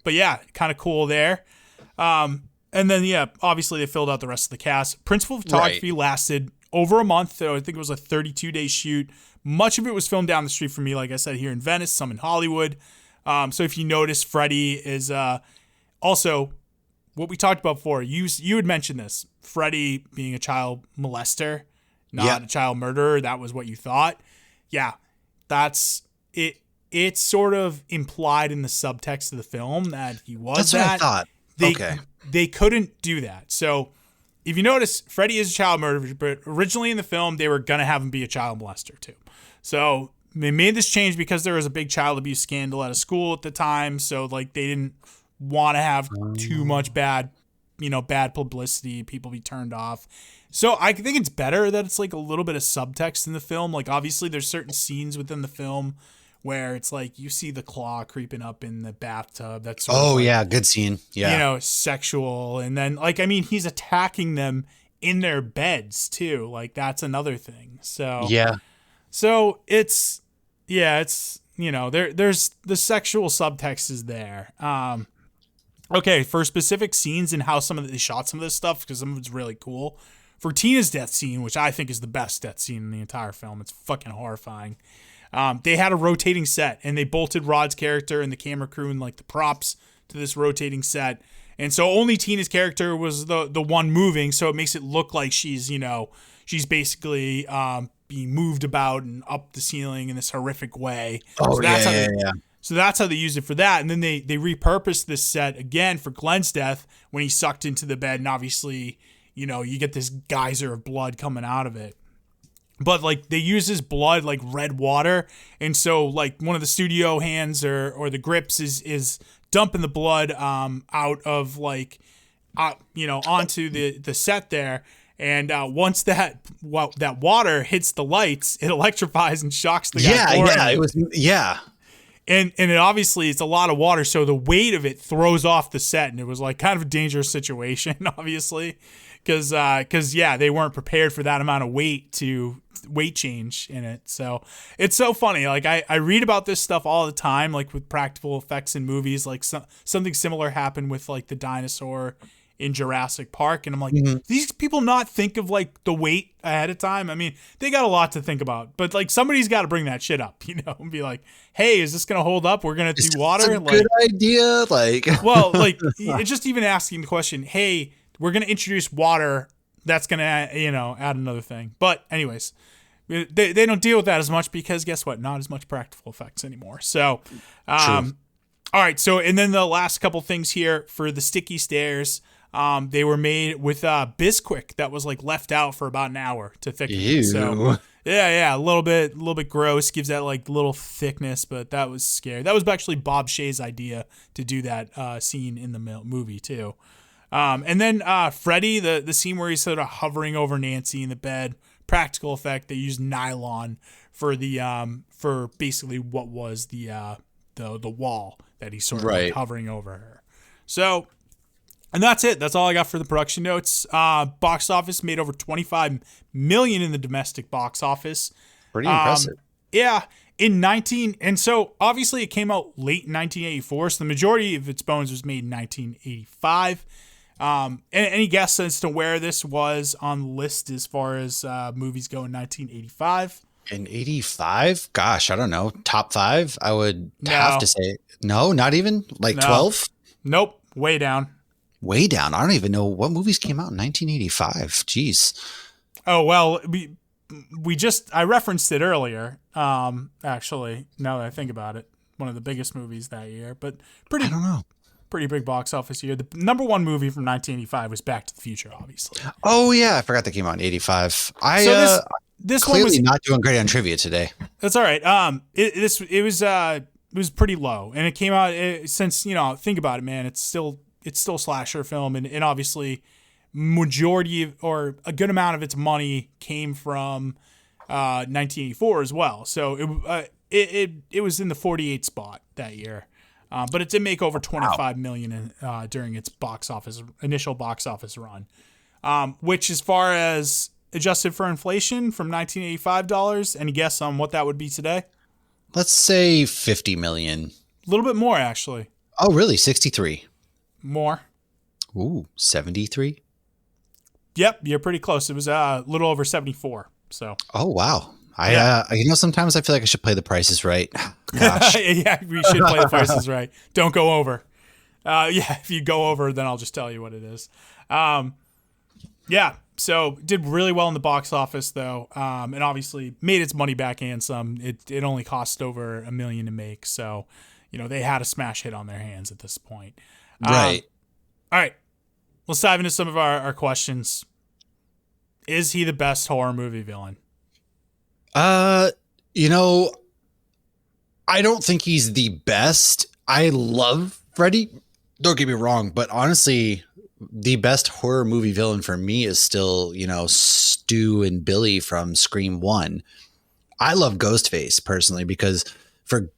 but yeah, kind of cool there. And then, yeah, obviously they filled out the rest of the cast. Principal photography lasted over a month. So I think it was a 32-day shoot. Much of it was filmed down the street from me, like I said, here in Venice, some in Hollywood. So if you notice, Freddy is also what we talked about before. You had mentioned this. Freddy being a child molester, not a child murderer. That was what you thought. Yeah, that's it. It's sort of implied in the subtext of the film that he was That's that. what I thought. They couldn't do that. So if you notice, Freddy is a child murderer, but originally in the film, they were going to have him be a child molester too. So they made this change because there was a big child abuse scandal at a school at the time. So like they didn't want to have too much bad publicity, people be turned off. So I think it's better that it's like a little bit of subtext in the film. Like obviously there's certain scenes within the film where it's like you see the claw creeping up in the bathtub. That's good scene. Yeah. Sexual. And then he's attacking them in their beds too. Like that's another thing. So yeah. So there's the sexual subtext is there. Okay, for specific scenes and how they shot some of this stuff, because some of it's really cool. For Tina's death scene, which I think is the best death scene in the entire film, it's fucking horrifying. They had a rotating set, and they bolted Rod's character and the camera crew and like the props to this rotating set. And so only Tina's character was the one moving, so it makes it look like she's basically being moved about and up the ceiling in this horrific way. So that's how they used it for that. And then they repurposed this set again for Glenn's death when he sucked into the bed, and obviously, you get this geyser of blood coming out of it. But like they use his blood like red water, and so like one of the studio hands or the grips is dumping the blood out of onto the set there, and once that water hits the lights, it electrifies and shocks the guy. And it obviously it's a lot of water, so the weight of it throws off the set, and it was like kind of a dangerous situation, obviously, because they weren't prepared for that amount of weight change in it. So it's so funny. Like I read about this stuff all the time, like with practical effects in movies. Like something similar happened with like the dinosaur in Jurassic Park, and I'm like, these people not think of like the weight ahead of time? I mean, they got a lot to think about, but like somebody's got to bring that shit up, and be like, hey, is this gonna hold up? We're gonna do water. Like, good idea. Like, well, like it's just even asking the question, hey, we're gonna introduce water. That's gonna add another thing. But anyways, they don't deal with that as much because guess what? Not as much practical effects anymore. So, all right. So and then the last couple things here for the sticky stairs. They were made with Bisquick that was like left out for about an hour to thicken. Ew. So yeah, a little bit gross. Gives that like little thickness, but that was scary. That was actually Bob Shaye's idea to do that scene in the movie too. And then Freddy, the scene where he's sort of hovering over Nancy in the bed, practical effect. They used nylon for the for basically what was the wall that he's sort of like hovering over her. So. And that's it. That's all I got for the production notes. Box office made over $25 million in the domestic box office. Pretty impressive. Yeah. And so obviously it came out late in 1984. So the majority of its bones was made in 1985. Any guess as to where this was on the list as far as movies go in 1985? In 85? Gosh, I don't know. Top 5? I would have to say. No, not even? Like 12? Nope. Way down. Way down. I don't even know what movies came out in 1985. Jeez. Oh, well, I referenced it earlier. Actually, now that I think about it, one of the biggest movies that year, but I don't know. Pretty big box office year. The number one movie from 1985 was Back to the Future, obviously. Oh yeah, I forgot that came out in 85. This clearly one was not doing great on trivia today. That's all right. It was pretty low, and it came out since think about it, man. It's still slasher film, and obviously majority or a good amount of its money came from 1984 as well. So it was in the 48 spot that year, but it did make over $25 million during its initial box office run, which as far as adjusted for inflation from 1985 dollars, any guess on what that would be today? Let's say 50 million. A little bit more actually. Oh really? 63. More. Ooh, 73? Yep, you're pretty close. It was a little over 74. So. Oh, wow. Sometimes I feel like I should play The Price is Right. Gosh. Yeah, we should play The Price is Right. Don't go over. If you go over, then I'll just tell you what it is. So did really well in the box office, though, and obviously made its money back and some. It only cost over $1 million to make, so they had a smash hit on their hands at this point. Right. All right. Let's dive into some of our questions. Is he the best horror movie villain? I don't think he's the best. I love Freddy. Don't get me wrong, but honestly, the best horror movie villain for me is still, Stu and Billy from Scream 1. I love Ghostface personally because for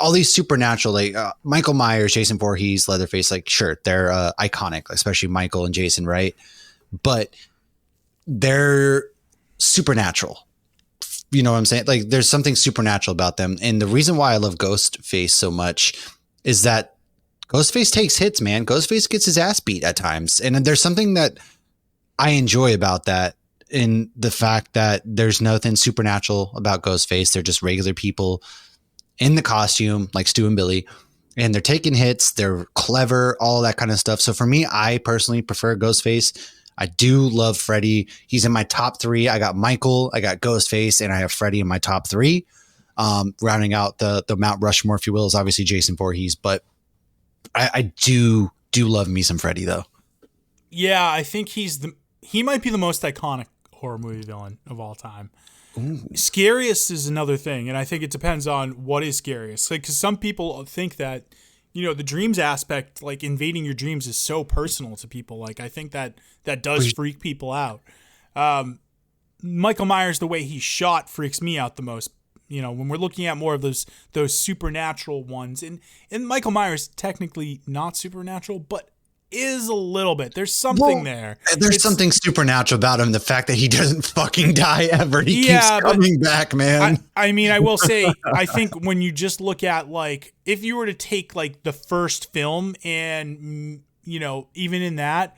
all these supernatural, like Michael Myers, Jason Voorhees, Leatherface, like sure, they're iconic, especially Michael and Jason, right? But they're supernatural. You know what I'm saying? Like there's something supernatural about them. And the reason why I love Ghostface so much is that Ghostface takes hits, man. Ghostface gets his ass beat at times. And there's something that I enjoy about that in the fact that there's nothing supernatural about Ghostface. They're just regular people in the costume, like Stu and Billy, and they're taking hits. They're clever, all that kind of stuff. So for me, I personally prefer Ghostface. I do love Freddy. He's in my top 3. I got Michael, I got Ghostface, and I have Freddy in my top 3. Rounding out the Mount Rushmore, if you will, is obviously Jason Voorhees. But I do love me some Freddy though. Yeah, I think he might be the most iconic horror movie villain of all time. Ooh. Scariest is another thing, and I think it depends on what is scariest. Like, because some people think that, the dreams aspect, like invading your dreams, is so personal to people. Like, I think that does freak people out. Michael Myers, the way he's shot, freaks me out the most. when we're looking at more of those supernatural ones, and Michael Myers technically not supernatural, but is a little bit. There's something there. There's something supernatural about him. The fact that he doesn't fucking die ever. He keeps coming back, man. I mean, I will say, I think when you just look at like, if you were to take like the first film and, even in that,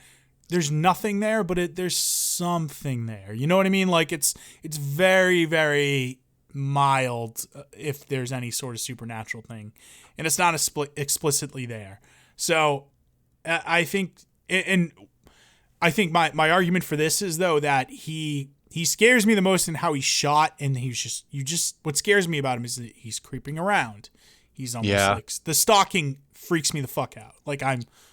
there's nothing there, but there's something there. You know what I mean? Like it's very, very mild if there's any sort of supernatural thing, and it's not explicitly there. So I think, and I think my argument for this is though that he scares me the most in how he's shot, and what scares me about him is that he's creeping around. He's almost like the stalking freaks me the fuck out. Like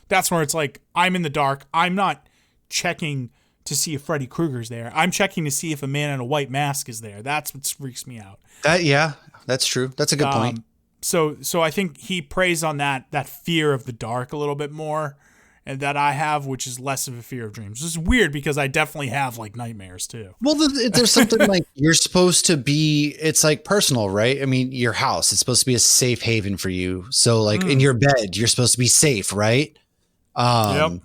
that's where it's like I'm in the dark. I'm not checking to see if Freddy Krueger's there. I'm checking to see if a man in a white mask is there. That's what freaks me out. That's true. That's a good point. So I think he preys on that fear of the dark a little bit more, and that I have, which is less of a fear of dreams. This is weird because I definitely have like nightmares too. Well, there's something like you're supposed to be, it's like personal, right? I mean, your house, it's supposed to be a safe haven for you. So like in your bed, you're supposed to be safe, right? Yep.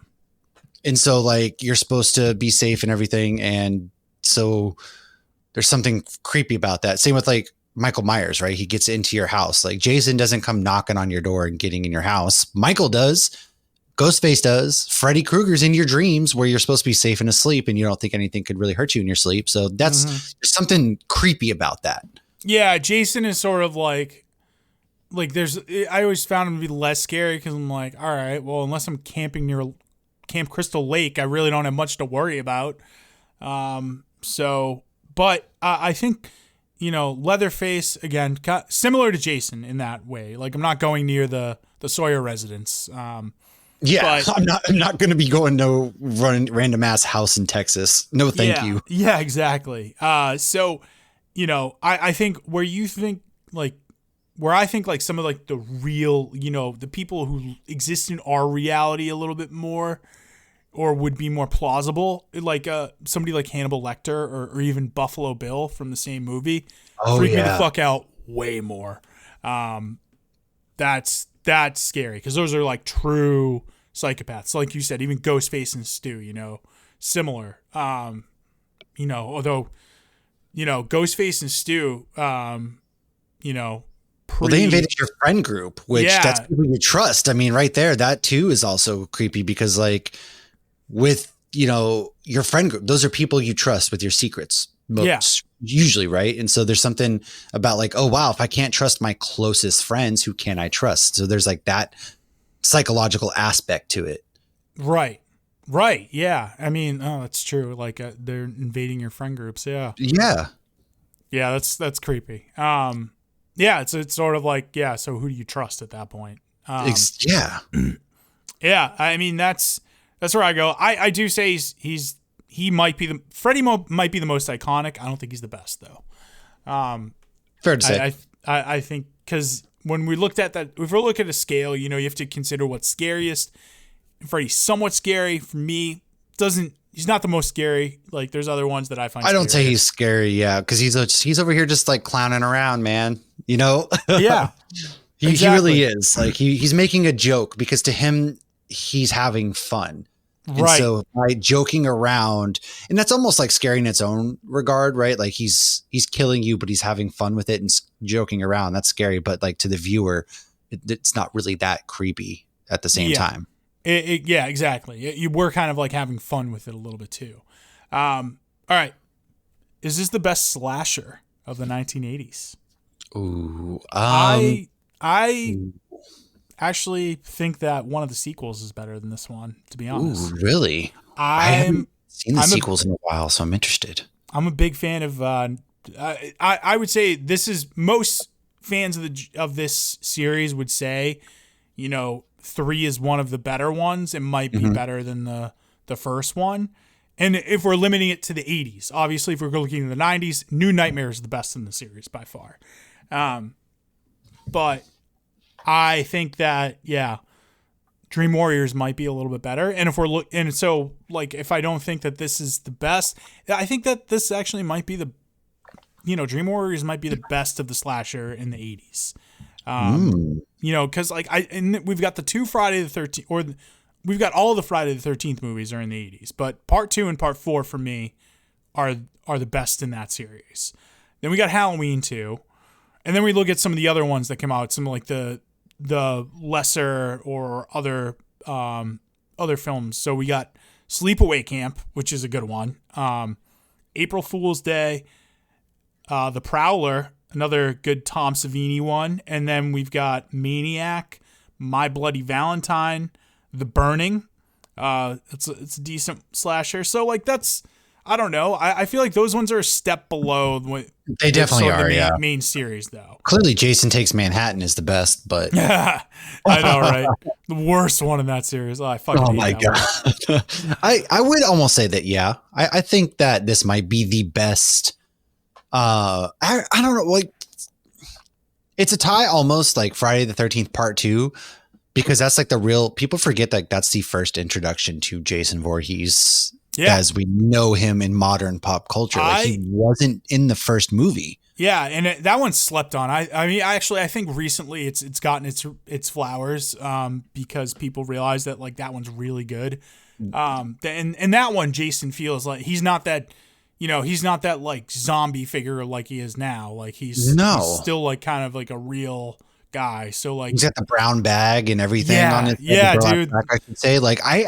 And so like you're supposed to be safe and everything. And so there's something creepy about that. Same with like Michael Myers, right? He gets into your house. Like Jason doesn't come knocking on your door and getting in your house. Michael does. Ghostface does. Freddy Krueger's in your dreams where you're supposed to be safe and asleep and you don't think anything could really hurt you in your sleep. So there's something creepy about that. Yeah, Jason is sort of like I always found him to be less scary because I'm like, all right, well, unless I'm camping near Camp Crystal Lake, I really don't have much to worry about. But I think, Leatherface, again, similar to Jason in that way. Like, I'm not going near the Sawyer residence. Yeah, but I'm not going to be going to random ass house in Texas. No, thank you. Yeah, exactly. I think where I think like some of like the real, the people who exist in our reality a little bit more, or would be more plausible, like somebody like Hannibal Lecter or even Buffalo Bill from the same movie, freak me the fuck out way more. That's scary because those are like true psychopaths. Like you said, even Ghostface and Stu, similar. Although, Ghostface and Stu, well, they invaded your friend group, which that's people you trust. I mean, right there, that too is also creepy because like with, your friend group, those are people you trust with your secrets. Usually, right? And so there's something about like, oh, wow, if I can't trust my closest friends, who can I trust? So there's like that psychological aspect to it. Right. Yeah. I mean, that's true. Like they're invading your friend groups. Yeah. Yeah. Yeah. That's creepy. It's sort of like, so who do you trust at that point? Yeah. Yeah. I mean, that's where I go. I do say he might be Freddy might be the most iconic. I don't think he's the best though. Fair to say. I think because when we looked at that, if we're looking at a scale, you have to consider what's scariest. Freddy's somewhat scary for me. He's not the most scary. Like there's other ones that I find. I don't say he's scary. Yeah. Cause he's over here just like clowning around, man. Yeah. He really is like, he's making a joke because to him, he's having fun. And right. So by joking around, and that's almost like scary in its own regard, right? Like he's killing you, but he's having fun with it and joking around. That's scary. But like to the viewer, it's not really that creepy at the same time. Yeah, exactly. You were kind of like having fun with it a little bit too. All right. Is this the best slasher of the 1980s? Ooh. I actually think that one of the sequels is better than this one, to be honest. Ooh, really? I haven't seen the sequels in a while, so I'm interested. I'm a big fan of I would say this is most fans of this series would say, 3 is one of the better ones. It might be better than the first one. And if we're limiting it to the 80s, obviously if we're looking at the 90s, New Nightmare is the best in the series by far. But I think that, Dream Warriors might be a little bit better. And if I don't think that this is the best, I think that this actually might be Dream Warriors might be the best of the slasher in the 80s. Because we've got the two Friday the 13th, we've got all the Friday the 13th movies are in the 80s, but part 2 and part 4 for me are the best in that series. Then we got Halloween 2, and then we look at some of the other ones that come out, some like the lesser or other films. So we got Sleepaway Camp, which is a good one. April Fool's Day, The Prowler, another good Tom Savini one, and then we've got Maniac, My Bloody Valentine, The Burning. It's a decent slasher. So like that's, I don't know. I feel like those ones are a step below what they definitely are. The main series though. Clearly, Jason Takes Manhattan is the best, but I know, right? The worst one in that series. Oh, I fucking hate my that god. I would almost say that. Yeah, I think that this might be the best. I don't know. Like, it's a tie almost like Friday the 13th Part 2. Because that's like the real, people forget that that's the first introduction to Jason Voorhees as we know him in modern pop culture. Like he wasn't in the first movie. Yeah, and that one's slept on. I think recently it's gotten its flowers because people realize that like that one's really good. And that one, Jason feels like he's not that like zombie figure like he is now. Like he's still like kind of like a real guy. So like he's got the brown bag and everything on it. Yeah, dude. Back, I should say like I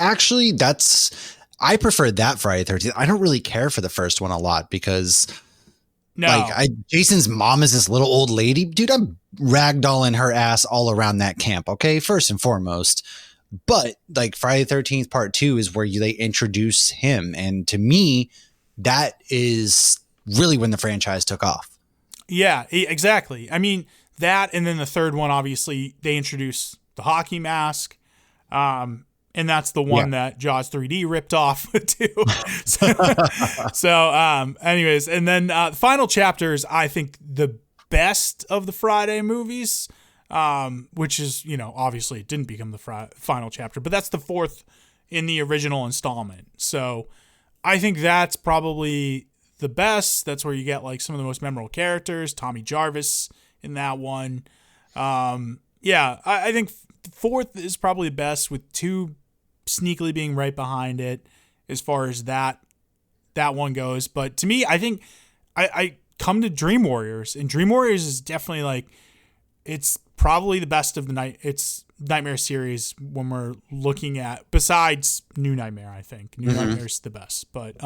prefer that Friday 13th. I don't really care for the first one a lot because Jason's mom is this little old lady. Dude, I'm ragdolling her ass all around that camp. Okay. First and foremost, but like Friday 13th Part 2 is where they introduce him. And to me, that is really when the franchise took off. Yeah, exactly. I mean, that, and then the third one, obviously, they introduce the hockey mask, and that's the one that Jaws 3D ripped off too. Anyways, and then the final chapter is, I think, the best of the Friday movies, which is, obviously it didn't become the final chapter, but that's the fourth in the original installment. So I think that's probably the best. That's where you get like some of the most memorable characters. Tommy Jarvis in that one. I think fourth is probably the best, with 2 sneakily being right behind it as far as that one goes. But to me, I think I come to Dream Warriors, and Dream Warriors is definitely like, it's probably the best of the Nightmare series when we're looking at, besides New Nightmare. I think New Nightmare's the best, but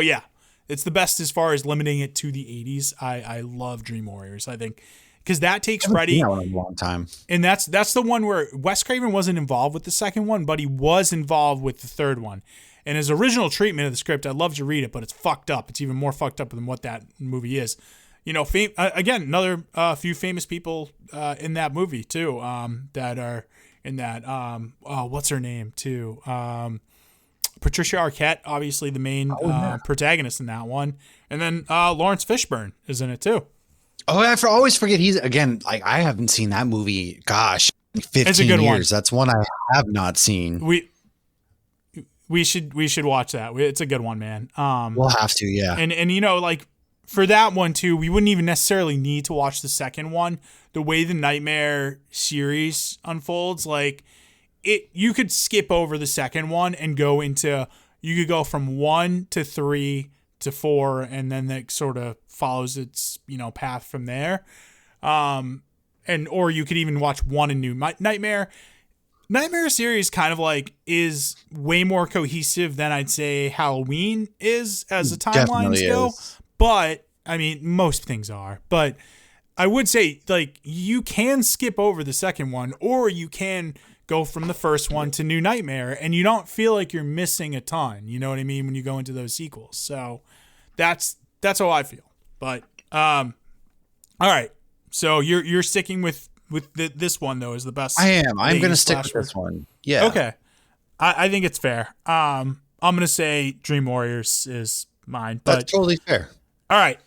yeah, it's the best as far as limiting it to the 80s. I love Dream Warriors. I think because that takes Freddy a long time, and that's the one where Wes Craven wasn't involved with the second one, but he was involved with the third one. And his original treatment of the script, I'd love to read it, but it's fucked up. It's even more fucked up than what that movie is. Again, another few famous people in that movie too, that are in that. What's her name too? Patricia Arquette, obviously the main protagonist in that one, and then Lawrence Fishburne is in it too. Oh, I always forget he's, again, like I haven't seen that movie. Gosh, 15 it's a good years. One. That's one I have not seen. We should watch that. It's a good one, man. We'll have to, yeah. And like for that one too, we wouldn't even necessarily need to watch the second one. The way the Nightmare series unfolds, like you could skip over the second one and you could go from 1 to 3 to 4, and then that sort of follows its path from there. Or you could even watch 1 and New Nightmare. Nightmare series kind of like is way more cohesive than I'd say Halloween is as the timelines go. But I mean, most things are. But I would say like you can skip over the second one, or you can go from the first one to New Nightmare, and you don't feel like you're missing a ton. You know what I mean? When you go into those sequels. So that's how I feel. But all right. So you're sticking with this one though is the best. I am. I'm going to stick with this one. Yeah. Okay. I think it's fair. I'm going to say Dream Warriors is mine. But that's totally fair. All right.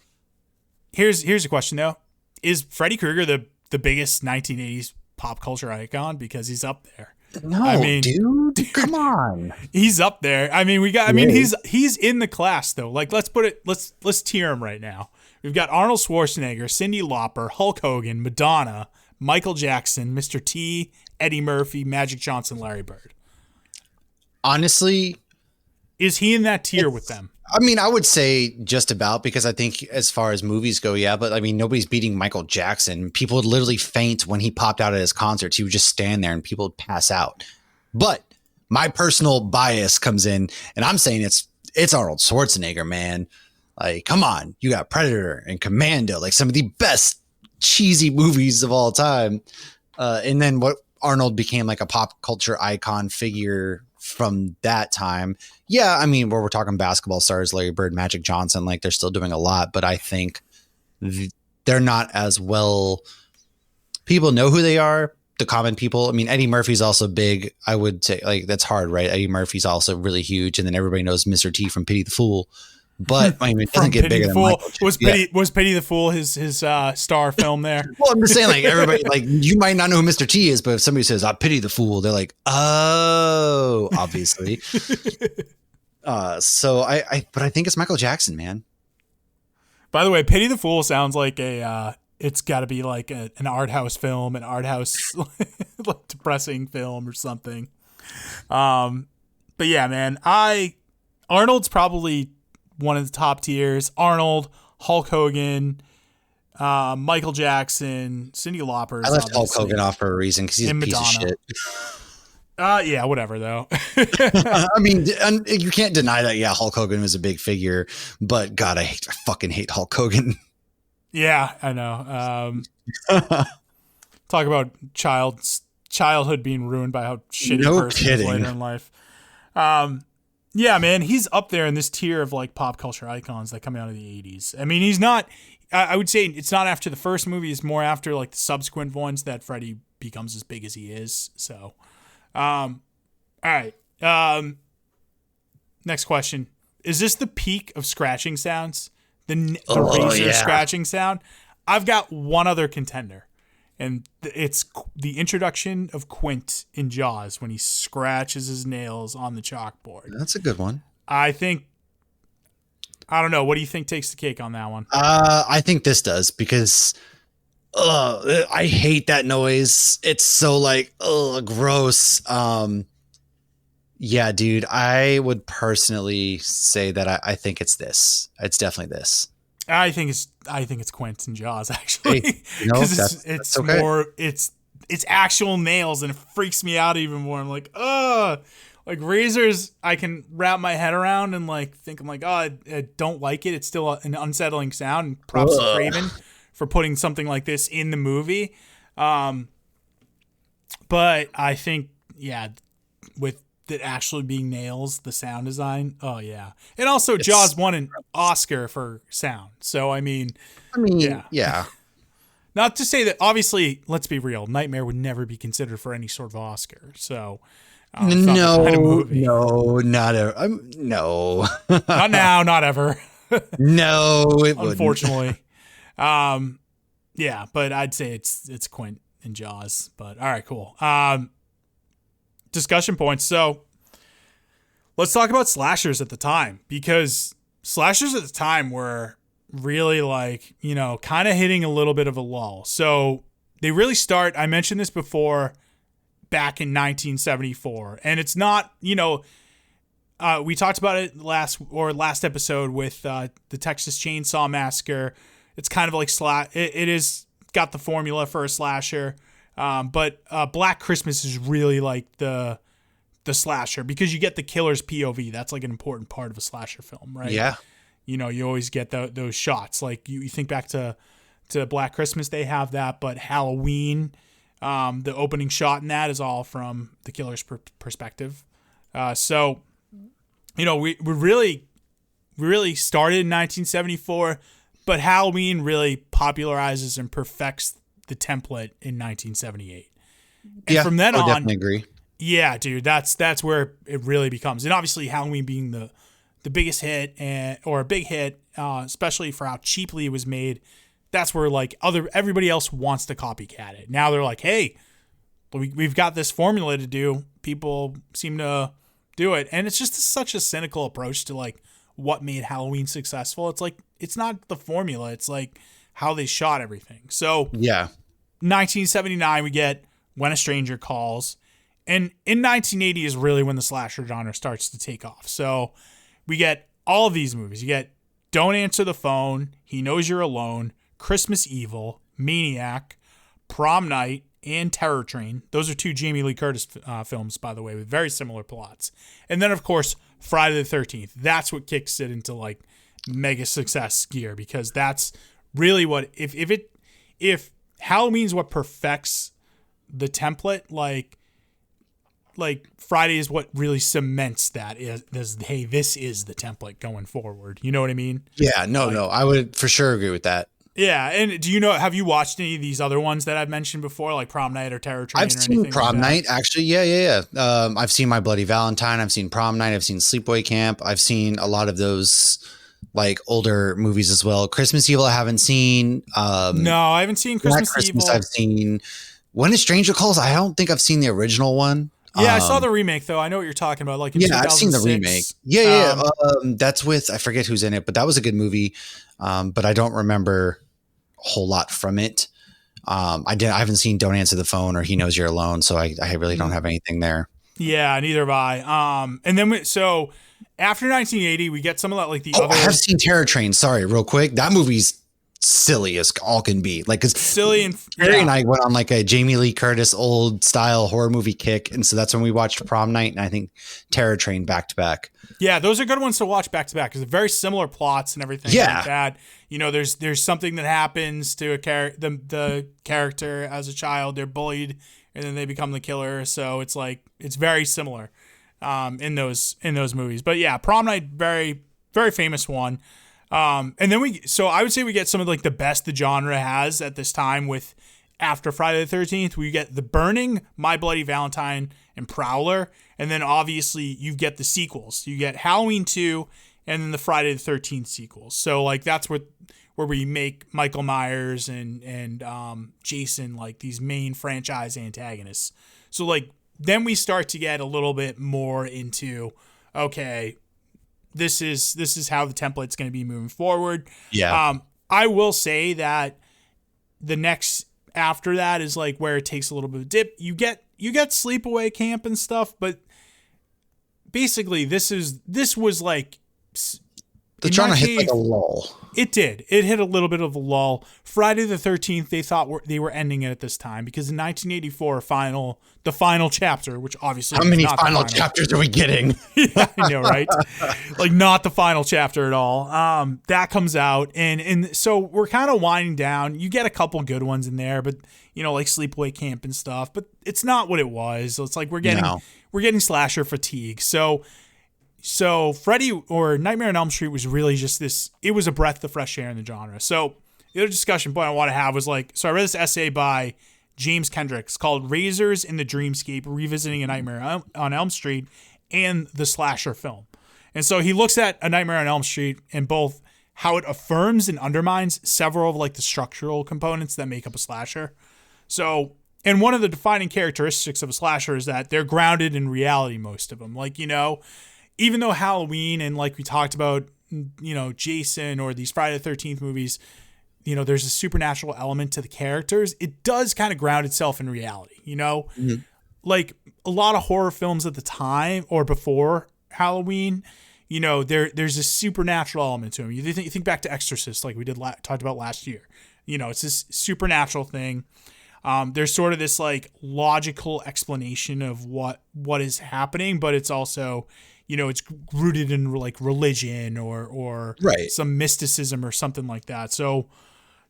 Here's a question though. Is Freddy Krueger the biggest 1980s pop culture icon? Because he's up there. No, I mean, dude, come on. He's up there. I mean, he's in the class though. Like let's tier him right now. We've got Arnold Schwarzenegger, Cyndi Lauper, Hulk Hogan, Madonna, Michael Jackson, Mr. T, Eddie Murphy, Magic Johnson, Larry Bird. Honestly, is he in that tier with them? I mean, I would say just about, because I think as far as movies go, yeah. But I mean, nobody's beating Michael Jackson. People would literally faint when he popped out at his concerts. He would just stand there and people would pass out. But my personal bias comes in, and I'm saying it's Arnold Schwarzenegger, man. Like, come on, you got Predator and Commando, like some of the best cheesy movies of all time. And then what Arnold became like a pop culture icon figure from that time. Yeah, I mean, where we're talking basketball stars, Larry Bird, Magic Johnson, like they're still doing a lot, but I think they're not as well. People know who they are, the common people. I mean, Eddie Murphy's also big. I would say, like, that's hard, right? Eddie Murphy's also really huge, and then everybody knows Mr. T from Pity the Fool. But I mean, it doesn't get bigger than Michael. Was Pity the Fool his star film there? Well, I'm just saying, like, everybody, like, you might not know who Mr. T is, but if somebody says, "I pity the fool," they're like, "Oh, obviously." But I think it's Michael Jackson, man. By the way, Pity the Fool sounds like it's got to be like an art house film, an art house like depressing film or something. But yeah, man, Arnold's probably one of the top tiers. Arnold, Hulk Hogan, Michael Jackson, Cyndi Lauper. I left Hulk Hogan off for a reason because he's a piece of shit. Yeah, whatever though. I mean, you can't deny that. Yeah, Hulk Hogan was a big figure, but God, I fucking hate Hulk Hogan. Yeah, I know. Talk about childhood being ruined by how shitty person is later in life. Yeah, man, he's up there in this tier of like pop culture icons that come out of the 80s. I mean, he's not, I would say it's not after the first movie, it's more after like the subsequent ones that Freddy becomes as big as he is. So, all right. Next question. Is this the peak of scratching sounds? The razor scratching sound? I've got one other contender. And it's the introduction of Quint in Jaws when he scratches his nails on the chalkboard. That's a good one. I don't know. What do you think takes the cake on that one? I think this does, because I hate that noise. It's so like, gross. Yeah, dude, I would personally say that I think it's this. It's definitely this. I think it's Quint in Jaws, actually. Hey, it's okay. More it's actual nails, and it freaks me out even more. I'm like, like razors I can wrap my head around and like think, I'm like, I don't like it. It's still an unsettling sound. And props to Craven for putting something like this in the movie. But I think, yeah, with it actually being nails, the sound design. Oh yeah. And also Jaws won an Oscar for sound. So, I mean, yeah. Not to say that, obviously, let's be real, Nightmare would never be considered for any sort of Oscar. So, no, not ever. No, not now, not ever. No, it wouldn't. Unfortunately. Yeah, but I'd say it's Quint and Jaws. But all right, cool. Discussion points. So let's talk about slashers at the time, because slashers at the time were really like, kind of hitting a little bit of a lull. So they really start, I mentioned this before, back in 1974, and it's not, we talked about it last episode with the Texas Chainsaw Massacre. It's kind of like it is got the formula for a slasher. But Black Christmas is really like the slasher, because you get the killer's POV. That's like an important part of a slasher film, right? Yeah. You always get those shots. Like you think back to Black Christmas, they have that, but Halloween, the opening shot in that is all from the killer's perspective. So, we really started in 1974, but Halloween really popularizes and perfects the template in 1978. And from then on, definitely agree. Yeah, dude, that's where it really becomes. And obviously Halloween being the biggest hit, or a big hit, especially for how cheaply it was made, that's where like everybody else wants to copycat it. Now they're like, hey, we've got this formula to do. People seem to do it. And it's just such a cynical approach to like what made Halloween successful. It's like, it's not the formula. It's like how they shot everything. So Yeah. 1979, we get When a Stranger Calls. And in 1980 is really when the slasher genre starts to take off. So we get all of these movies. You get Don't Answer the Phone, He Knows You're Alone, Christmas Evil, Maniac, Prom Night, and Terror Train. Those are 2 Jamie Lee Curtis films, by the way, with very similar plots. And then, of course, Friday the 13th. That's what kicks it into like mega success gear, because that's really what, if Halloween's what perfects the template, like Friday is what really cements that is, hey, this is the template going forward. You know what I mean? Yeah, no, I would for sure agree with that. Yeah, and have you watched any of these other ones that I've mentioned before, like Prom Night or Terror Train? I've seen Prom Night, actually. Yeah. I've seen My Bloody Valentine. I've seen Prom Night. I've seen Sleepaway Camp. I've seen a lot of those like older movies as well. Christmas Evil I haven't seen. No, I haven't seen Christmas Evil. I've seen When a Stranger Calls. I don't think I've seen the original one. Yeah, I saw the remake though. I know what you're talking about. Like in 2006. I've seen the remake. Yeah. That's with, I forget who's in it, but that was a good movie. But I don't remember a whole lot from it. I haven't seen Don't Answer the Phone or He Knows You're Alone, so I really don't have anything there. Yeah, neither have I. And then so after 1980, we get some of that, like the other. I have seen Terror Train. Sorry, real quick. That movie's silly as all can be. Like, cause silly, and Harry and I went on like a Jamie Lee Curtis old style horror movie kick, and so that's when we watched Prom Night and I think Terror Train back to back. Yeah, those are good ones to watch back to back because they're very similar plots and everything. Yeah, like that. You know, there's something that happens to the character as a child. They're bullied and then they become the killer. So it's like it's very similar in those movies. But yeah, Prom Night, very very famous one. And then I would say we get some of like the best the genre has at this time with after Friday the 13th. We get The Burning, My Bloody Valentine, and Prowler. And then obviously you get the sequels. You get Halloween 2 and then the Friday the 13th sequels. So like that's where we make Michael Myers and Jason like these main franchise antagonists. So like then we start to get a little bit more into, okay, this is how the template's going to be moving forward. Yeah. I will say that the next after that is like where it takes a little bit of a dip. You get Sleepaway Camp and stuff, but basically this was like the genre hit like a lull. It did. It hit a little bit of a lull. Friday the 13th, they thought they were ending it at this time because in 1984, the final chapter, which obviously how many final chapters are we getting? Yeah, I know, right? Like not the final chapter at all. That comes out, and so we're kind of winding down. You get a couple good ones in there, but you know, like Sleepaway Camp and stuff. But it's not what it was. So it's like we're getting slasher fatigue. So Freddy or Nightmare on Elm Street was really just this, it was a breath of fresh air in the genre. So the other discussion point I want to have was like, so I read this essay by James Kendricks called Razors in the Dreamscape, Revisiting a Nightmare on Elm Street and the slasher film. And so he looks at A Nightmare on Elm Street and both how it affirms and undermines several of like the structural components that make up a slasher. So, and one of the defining characteristics of a slasher is that they're grounded in reality, most of them. Like, you know, even though Halloween and like we talked about, you know, Jason or these Friday the 13th movies, you know, there's a supernatural element to the characters. It does kind of ground itself in reality, you know, like a lot of horror films at the time or before Halloween, you know, there's a supernatural element to them. You think back to Exorcist, like we talked about last year, you know, it's this supernatural thing. There's sort of this like logical explanation of what is happening, but it's also, you know, it's rooted in like religion or right. some mysticism or something like that. So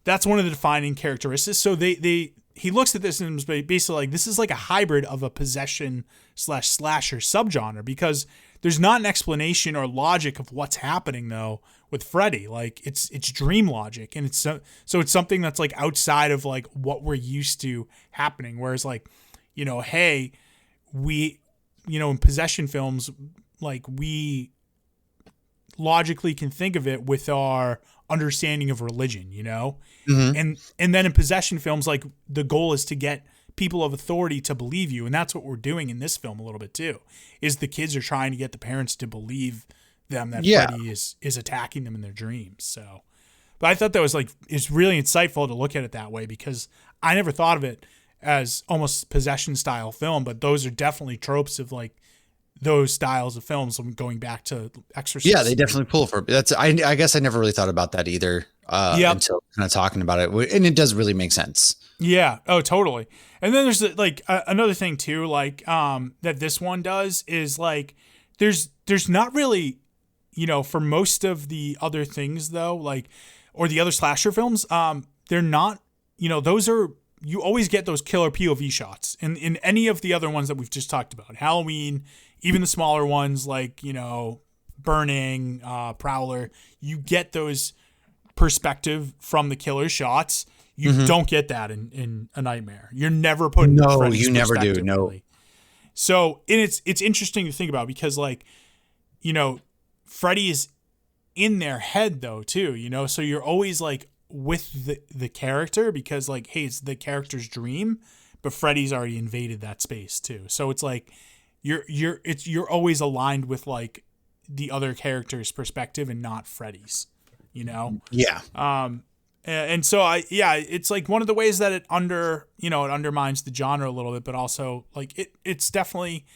that's one of the defining characteristics. So he looks at this and is basically like, this is like a hybrid of a possession/slasher subgenre because there's not an explanation or logic of what's happening though with Freddy. Like it's dream logic. And so it's something that's like outside of like what we're used to happening. Whereas like, you know, hey, we, you know, in possession films, like we logically can think of it with our understanding of religion, you know? Mm-hmm. And then in possession films, like the goal is to get people of authority to believe you. And that's what we're doing in this film a little bit too, is the kids are trying to get the parents to believe them that Freddy is attacking them in their dreams. So, but I thought that was like, it's really insightful to look at it that way, because I never thought of it as almost possession style film, but those are definitely tropes of like those styles of films going back to Exorcist. Yeah, they definitely pull for that's. I guess I never really thought about that either until kind of talking about it, and it does really make sense. Yeah. Oh, totally. And then there's like another thing too, like that this one does is like there's not really, you know, for most of the other things though, like, or the other slasher films, they're not, you know, those are, you always get those killer POV shots in any of the other ones that we've just talked about. Halloween, even the smaller ones like, you know, Burning, Prowler, you get those perspective from the killer shots. You don't get that in A Nightmare. You're never putting you never do. No. Really. So, and it's interesting to think about, because like, you know, Freddy is in their head though too, you know, so you're always like with the character, because like, hey, it's the character's dream, but Freddy's already invaded that space too. So it's like you're always aligned with like the other character's perspective and not Freddy's, you know? Yeah. And so it's like one of the ways that it undermines the genre a little bit, but also like it's definitely,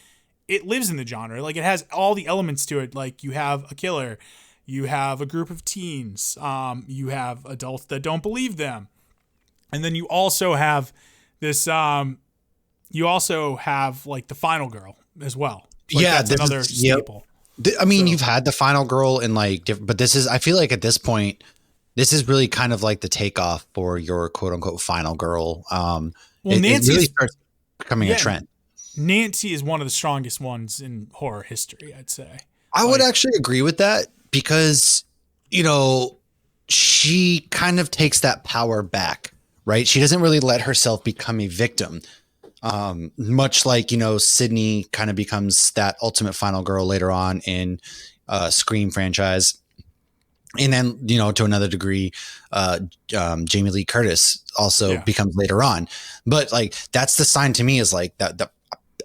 it lives in the genre. Like it has all the elements to it. Like you have a killer, you have a group of teens, you have adults that don't believe them. And then you also have this, you also have like the final girl as well. Like that's another staple. I mean, you've had the final girl in like different, but this is, I feel like at this point, this is really kind of like the takeoff for your quote unquote final girl. Nancy really starts becoming a trend. Nancy is one of the strongest ones in horror history, I'd say. I would actually agree with that, because, you know, she kind of takes that power back, right? She doesn't really let herself become a victim. Much like, you know, Sydney kind of becomes that ultimate final girl later on in Scream franchise. And then, you know, to another degree, Jamie Lee Curtis also becomes later on. But like, that's the sign to me, is like that the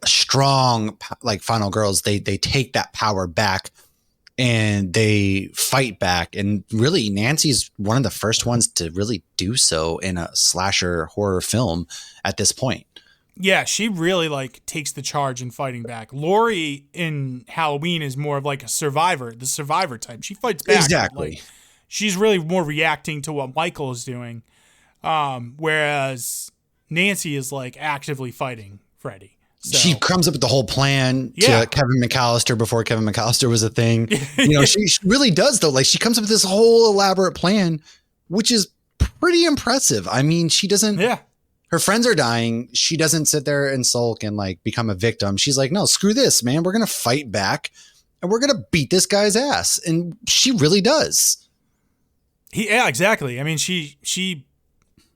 strong, like final girls, they take that power back and they fight back. And really, Nancy's one of the first ones to really do so in a slasher horror film at this point. Yeah, she really like takes the charge in fighting back. Laurie in Halloween is more of like the survivor type. She fights back. Exactly. Like, she's really more reacting to what Michael is doing, whereas Nancy is like actively fighting Freddy. So, she comes up with the whole plan to Kevin McAllister before Kevin McAllister was a thing. You know, she really does though. Like she comes up with this whole elaborate plan, which is pretty impressive. I mean, she doesn't. Yeah. Her friends are dying. She doesn't sit there and sulk and like become a victim. She's like, no, screw this, man. We're going to fight back and we're going to beat this guy's ass. And she really does. Yeah, exactly. I mean, she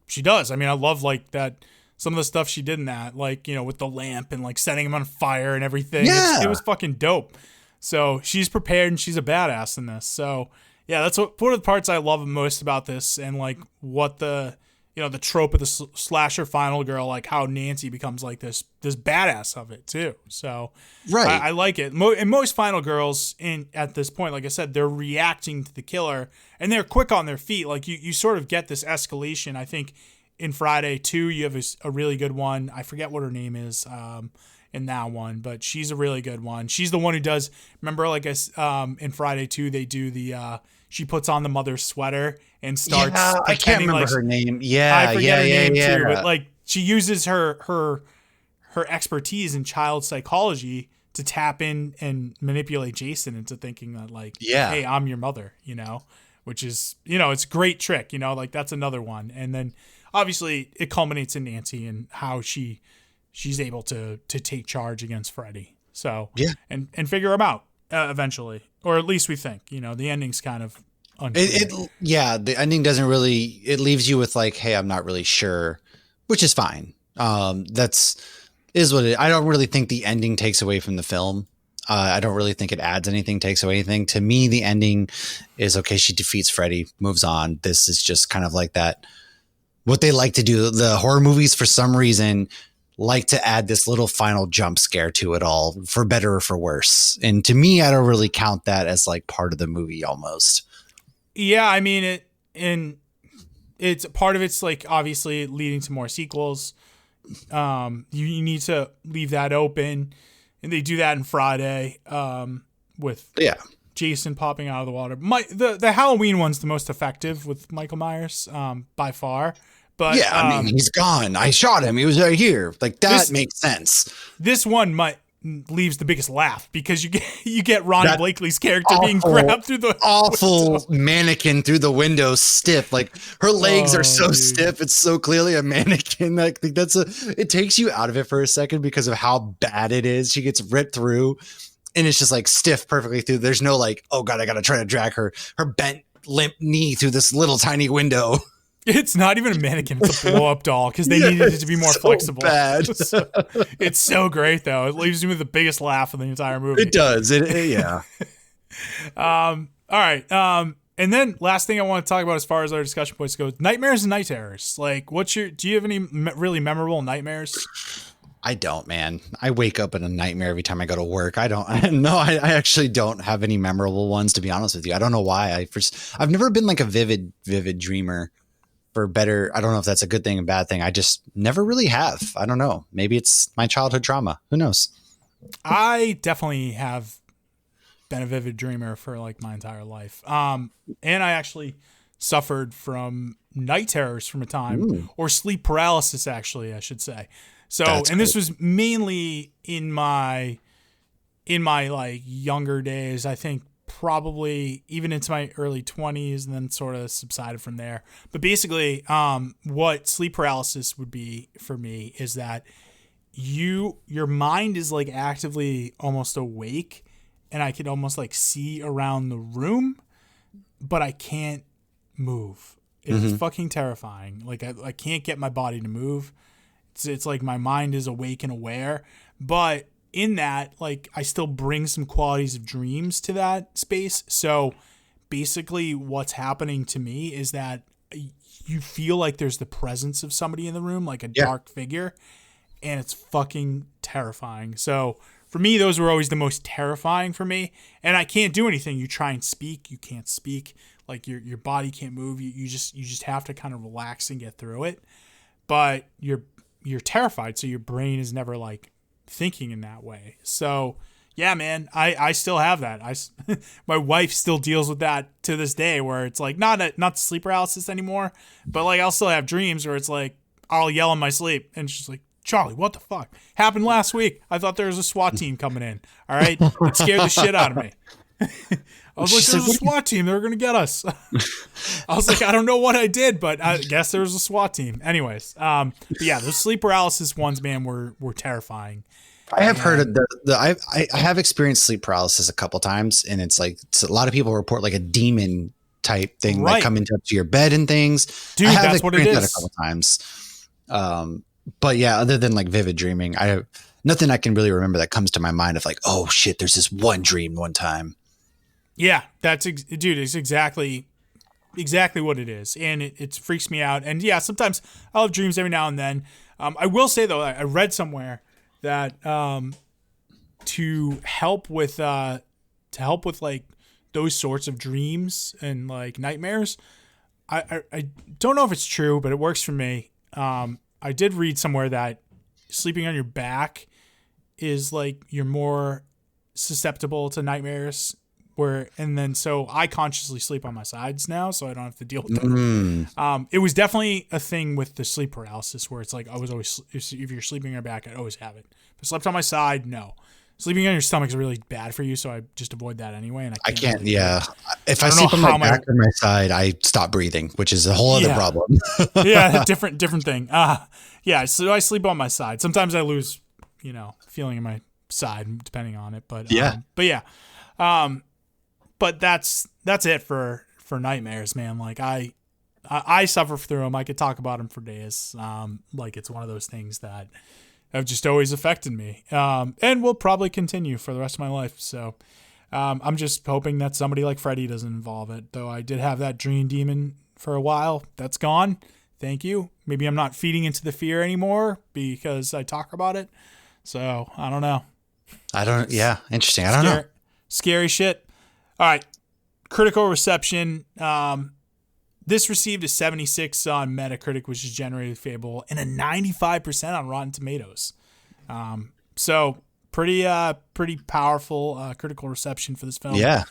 does. I mean, I love like that. Some of the stuff she did in that, like, you know, with the lamp and like setting him on fire and everything. Yeah. It was fucking dope. So she's prepared and she's a badass in this. So yeah, that's one of the parts I love most about this, and like what the, you know, the trope of the slasher final girl, like how Nancy becomes like this badass of it too. So right. I like it. And most final girls at this point, like I said, they're reacting to the killer and they're quick on their feet. Like you sort of get this escalation. I think in Friday 2, you have a really good one. I forget what her name is in that one, but she's a really good one. She's the one who does, remember, like in Friday 2, they do the, she puts on the mother's sweater and starts. Yeah, I can't remember her name. Yeah, I forget her name too, yeah. but like she uses her expertise in child psychology to tap in and manipulate Jason into thinking that like, hey, I'm your mother, you know, which is, you know, it's a great trick, you know, like that's another one. And then obviously it culminates in Nancy and how she's able to take charge against Freddy. So and figure him out eventually, or at least we think, you know, the ending's kind of unclear. The ending doesn't really, it leaves you with like, hey, I'm not really sure, which is fine. Is what I don't really think the ending takes away from the film. I don't really think it adds anything, takes away anything. To me, the ending is okay. She defeats Freddy, moves on. This is just kind of like that. What they like to do, the horror movies, for some reason, like to add this little final jump scare to it all, for better or for worse. And to me, I don't really count that as like part of the movie almost. Yeah, I mean it's part of it's like obviously leading to more sequels. You need to leave that open, and they do that in Friday with Jason popping out of the water. The Halloween one's the most effective with Michael Myers by far. But yeah, I mean, he's gone. I shot him. He was right here. Like that makes sense. This one leaves the biggest laugh because you get Ron Blakely's character being grabbed through the window. Mannequin through the window, stiff. Like her legs are so stiff. It's so clearly a mannequin. Like it takes you out of it for a second because of how bad it is. She gets ripped through, and it's just like stiff perfectly through. There's no like, oh god, I gotta try to drag her bent limp knee through this little tiny window. It's not even a mannequin; it's a blow-up doll because they needed it to be more flexible. Bad. It's so great though; it leaves me with the biggest laugh of the entire movie. It does. Yeah. All right. And then last thing I want to talk about as far as our discussion points go: nightmares and night terrors. Like, do you have any really memorable nightmares? I don't, man. I wake up in a nightmare every time I go to work. I actually don't have any memorable ones, to be honest with you. I don't know why. I've never been like a vivid dreamer. For better, I don't know if that's a good thing or bad thing. I just never really have. I don't know. Maybe it's my childhood trauma. Who knows? I definitely have been a vivid dreamer for like my entire life. And I actually suffered from night terrors from a time, or sleep paralysis, actually, I should say. So, this was mainly in my like younger days, I think. Probably even into my early 20s, and then sort of subsided from there. But basically, what sleep paralysis would be for me is that your mind is like actively almost awake, and I can almost like see around the room, but I can't move. It's fucking terrifying. Like I can't get my body to move. It's like my mind is awake and aware, but in that, like, I still bring some qualities of dreams to that space. So basically what's happening to me is that you feel like there's the presence of somebody in the room, like a dark figure, and it's fucking terrifying. So for me, those were always the most terrifying for me. And I can't do anything. You try and speak, you can't speak. Like your body can't move. You just have to kind of relax and get through it. But you're terrified, so your brain is never like thinking in that way. So yeah, man, I still have that. My wife still deals with that to this day, where it's like not sleep paralysis anymore, but like I'll still have dreams where it's like I'll yell in my sleep, and she's like, Charlie, what the fuck happened last week? I thought there was a SWAT team coming in. All right, it scared the shit out of me. I was like, there's a SWAT team. They were going to get us. I was like, I don't know what I did, but I guess there was a SWAT team. Anyways, but yeah, those sleep paralysis ones, man, were terrifying. I have heard of I have experienced sleep paralysis a couple times, and it's like a lot of people report like a demon type thing that come into up to your bed and things. Dude, that's what it is. That a couple times. But yeah, other than like vivid dreaming, I have nothing I can really remember that comes to my mind of like, oh shit, there's this one dream one time. Yeah, dude, it's exactly what it is. And it freaks me out. And yeah, sometimes I'll have dreams every now and then. I will say though, I read somewhere that to help with like those sorts of dreams and like nightmares, I don't know if it's true, but it works for me. I did read somewhere that sleeping on your back is like you're more susceptible to nightmares. So I consciously sleep on my sides now, so I don't have to deal with that. It was definitely a thing with the sleep paralysis where it's like I was always, if you're sleeping on your back, I'd always have it. If I slept on my side, no. Sleeping on your stomach is really bad for you, so I just avoid that anyway. And I can't. If I sleep on my back or my side, I stop breathing, which is a whole other problem. Yeah, different thing. Yeah, so I sleep on my side. Sometimes I lose, feeling in my side depending on it. But But that's it for nightmares, man. Like I suffer through them. I could talk about them for days. Like it's one of those things that have just always affected me, and will probably continue for the rest of my life. So I'm just hoping that somebody like Freddy doesn't involve it. Though I did have that dream demon for a while. That's gone. thank you. Maybe I'm not feeding into the fear anymore because I talk about it. So I don't know. Interesting. I don't know. Scary shit. All right. Critical reception. This received a 76 on Metacritic, which is generally favorable, and a 95% on Rotten Tomatoes. So pretty powerful critical reception for this film. Yeah.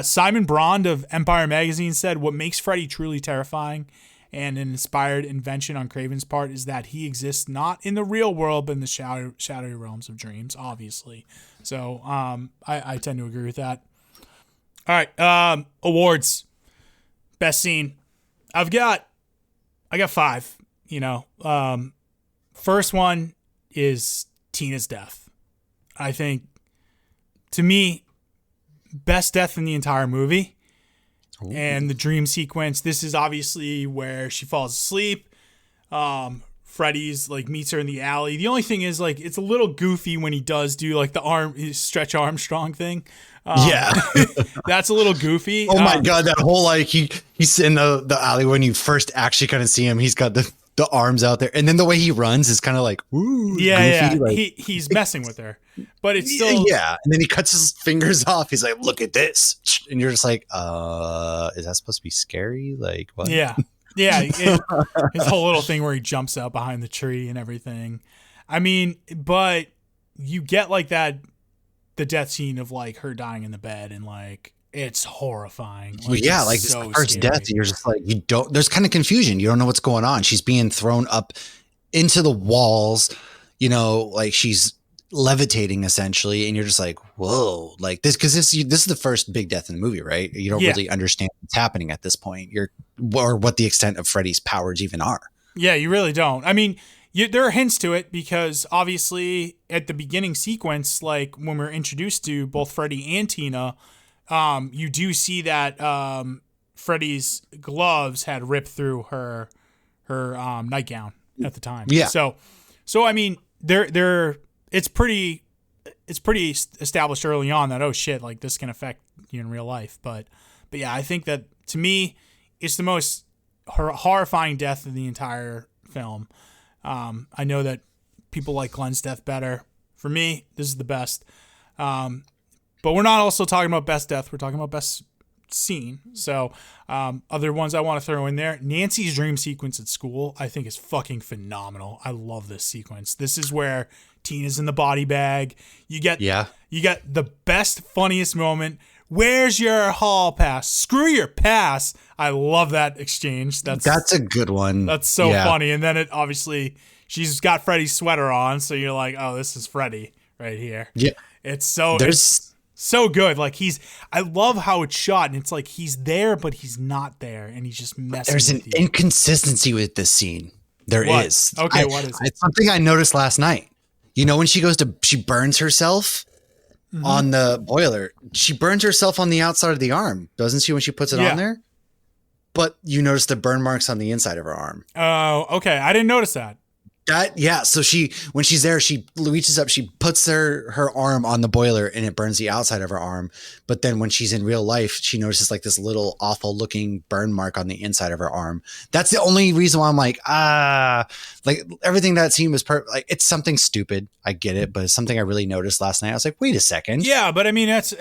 Simon Brond of Empire Magazine said, "What makes Freddy truly terrifying and an inspired invention on Craven's part is that he exists not in the real world, but in the shadowy realms of dreams, obviously." So I tend to agree with that. All right. Awards. Best scene. I got 5, first one is Tina's death. I think, to me, best death in the entire movie. Ooh. And the dream sequence. This is obviously where she falls asleep. Freddy's meets her in the alley. The only thing is it's a little goofy when he does do his Stretch Armstrong thing. Yeah. That's a little goofy. Oh my God. That whole, he's in the alley when you first actually kind of see him. He's got the arms out there. And then the way he runs is kind of ooh. Yeah. Goofy, yeah. He's messing with her, but it's still. Yeah. And then he cuts his fingers off. He's like, look at this. And you're just like, is that supposed to be scary? What? Yeah. Yeah. His whole little thing where he jumps out behind the tree and everything. I mean, but you get the death scene of her dying in the bed and it's horrifying. Yeah, it's this first death, and you're just there's kind of confusion. You don't know what's going on. She's being thrown up into the walls, she's levitating essentially, and you're just like, whoa, this, because this is the first big death in the movie, right? You don't really understand what's happening at this point. Or what the extent of Freddy's powers even are. Yeah, you really don't. I mean, there are hints to it because obviously at the beginning sequence, when we're introduced to both Freddy and Tina, you do see that Freddy's gloves had ripped through her nightgown at the time. Yeah. So I mean, it's pretty established early on that, oh shit, this can affect you in real life. But yeah, I think that to me, it's the most horrifying death of the entire film. I know that people like Glenn's death better. For me, this is the best. But we're not also talking about best death. We're talking about best scene. So other ones I want to throw in there. Nancy's dream sequence at school, I think, is fucking phenomenal. I love this sequence. This is where Tina's in the body bag. You get the best, funniest moment. Where's your hall pass? Screw your pass. I love that exchange. That's a good one. That's so funny. And then it obviously, she's got Freddy's sweater on, so you're like, oh, this is Freddy right here. Yeah. It's so good. I love how it's shot, and it's he's there, but he's not there, and he's just messing with you. There's an inconsistency with this scene. There is. Okay, what is it? It's something I noticed last night. When she burns herself on the boiler, she burns herself on the outside of the arm, doesn't she, when she puts it on there? But you notice the burn marks on the inside of her arm. Oh, okay. I didn't notice that. So when she's there, she reaches up, she puts her arm on the boiler and it burns the outside of her arm. But then when she's in real life, she notices this little awful looking burn mark on the inside of her arm. That's the only reason why I'm everything that scene was it's something stupid. I get it, but it's something I really noticed last night. I was like, wait a second. Yeah, but I mean, it's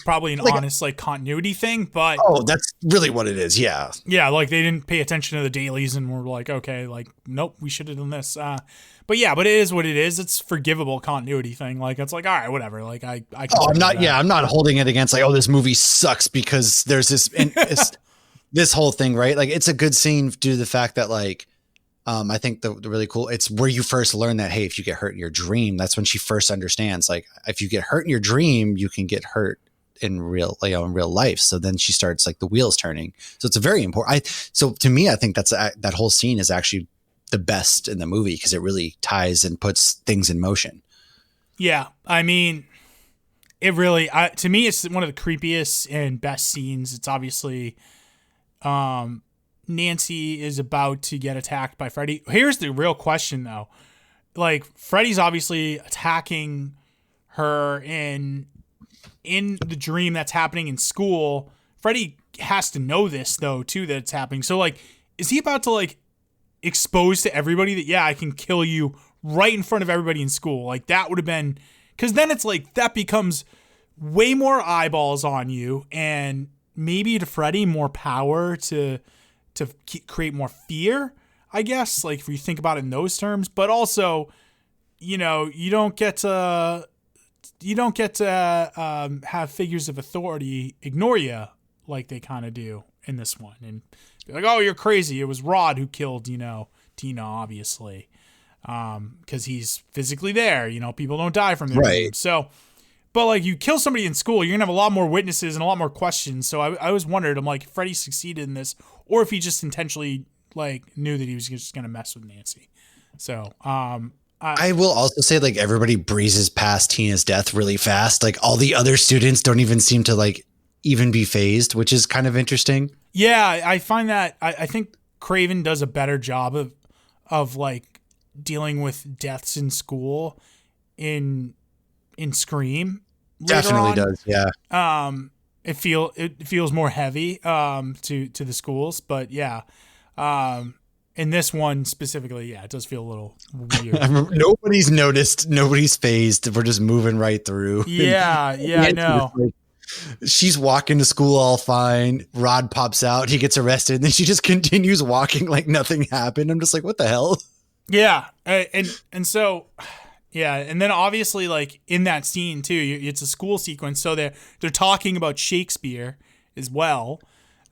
probably an honest continuity thing, but that's really what it is. Yeah. Yeah. They didn't pay attention to the dailies and were okay, nope, we should have done this. But it is what it is. It's forgivable continuity thing. It's all right, whatever. I'm not holding it against this movie sucks because there's this, this whole thing, right? It's a good scene due to the fact that I think the really cool, it's where you first learn that, hey, if you get hurt in your dream, that's when she first understands, if you get hurt in your dream, you can get hurt in real life. So then she starts the wheels turning. So it's a very important. So to me, I think that whole scene is actually the best in the movie because it really ties and puts things in motion. Yeah. I mean, it really, to me, it's one of the creepiest and best scenes. It's obviously, Nancy is about to get attacked by Freddy. Here's the real question though. Freddy's obviously attacking her in the dream that's happening in school. Freddy has to know this though too, that it's happening. So is he about to like expose to everybody that, yeah, I can kill you right in front of everybody in school? Like that would have been, because then it's like that becomes way more eyeballs on you, and maybe to Freddy more power to create more fear, I guess, like if you think about it in those terms. But also, you know, you don't get to have figures of authority ignore you like they kind of do in this one, and be like, oh, you're crazy. It was Rod who killed, you know, Tina, obviously, because he's physically there. You know, people don't die from their dreams. So, but like you kill somebody in school, you're gonna have a lot more witnesses and a lot more questions. So I always wondered, I'm like, if Freddy succeeded in this, or if he just intentionally like knew that he was just gonna mess with Nancy. So I will also say, like, everybody breezes past Tina's death really fast. Like all the other students don't even seem to like even be phased, which is kind of interesting. Yeah, I find that I think Craven does a better job of like dealing with deaths in school in Scream. Definitely does, yeah. It feels more heavy to the schools, but yeah. In this one specifically, yeah, it does feel a little weird. Nobody's noticed, nobody's phased. We're just moving right through. Yeah, I know. She's walking to school all fine. Rod pops out. He gets arrested. And then she just continues walking like nothing happened. I'm just like, what the hell? Yeah. And so, yeah. And then obviously like in that scene too, it's a school sequence. So they're talking about Shakespeare as well.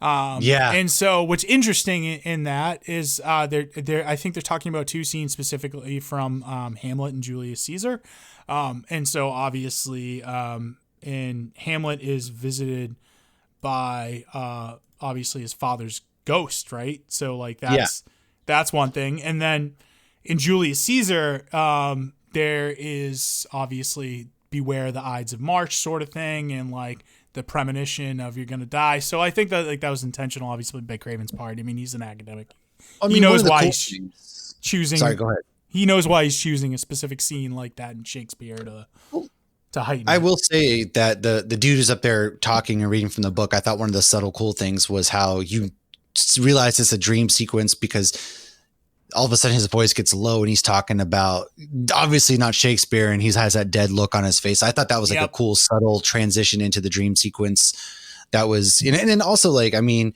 Yeah. And so what's interesting in that is they're I think they're talking about two scenes specifically from Hamlet and Julius Caesar. And so obviously and Hamlet is visited by obviously his father's ghost, right? So like that's one thing. And then in Julius Caesar, there is obviously beware the Ides of March sort of thing, and like the premonition of you're gonna die. So I think that like that was intentional, obviously, by Craven's part. I mean, he's an academic. I mean, he knows why he's choosing. Sorry, go ahead. He knows why he's choosing a specific scene like that in Shakespeare to heighten. I will say that the dude who's up there talking and reading from the book, I thought one of the subtle cool things was how you realize it's a dream sequence, because all of a sudden his voice gets low and he's talking about obviously not Shakespeare, and he has that dead look on his face. I thought that was like a cool subtle transition into the dream sequence. That was, and then also like, I mean,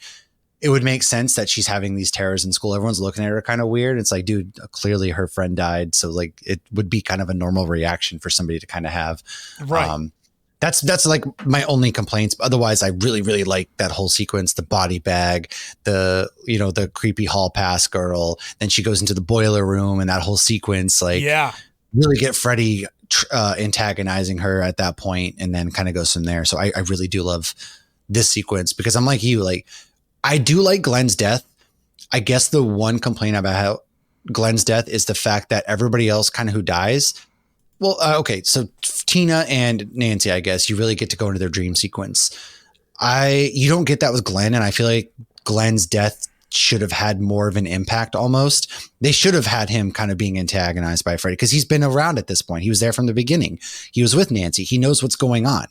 it would make sense that she's having these terrors in school. Everyone's looking at her kind of weird. It's like, dude, clearly her friend died. So like it would be kind of a normal reaction for somebody to kind of have. Right. That's like my only complaints. Otherwise, I really, really like that whole sequence, the body bag, the creepy hall pass girl. Then she goes into the boiler room, and that whole sequence, like, really get Freddy antagonizing her at that point, and then kind of goes from there. So I really do love this sequence, because I'm like you, like, I do like Glenn's death. I guess the one complaint about Glenn's death is the fact that everybody else kind of who dies. Well, okay. So Tina and Nancy, I guess you really get to go into their dream sequence. You don't get that with Glenn. And I feel like Glenn's death should have had more of an impact. Almost. They should have had him kind of being antagonized by Freddy, because he's been around at this point. He was there from the beginning. He was with Nancy. He knows what's going on.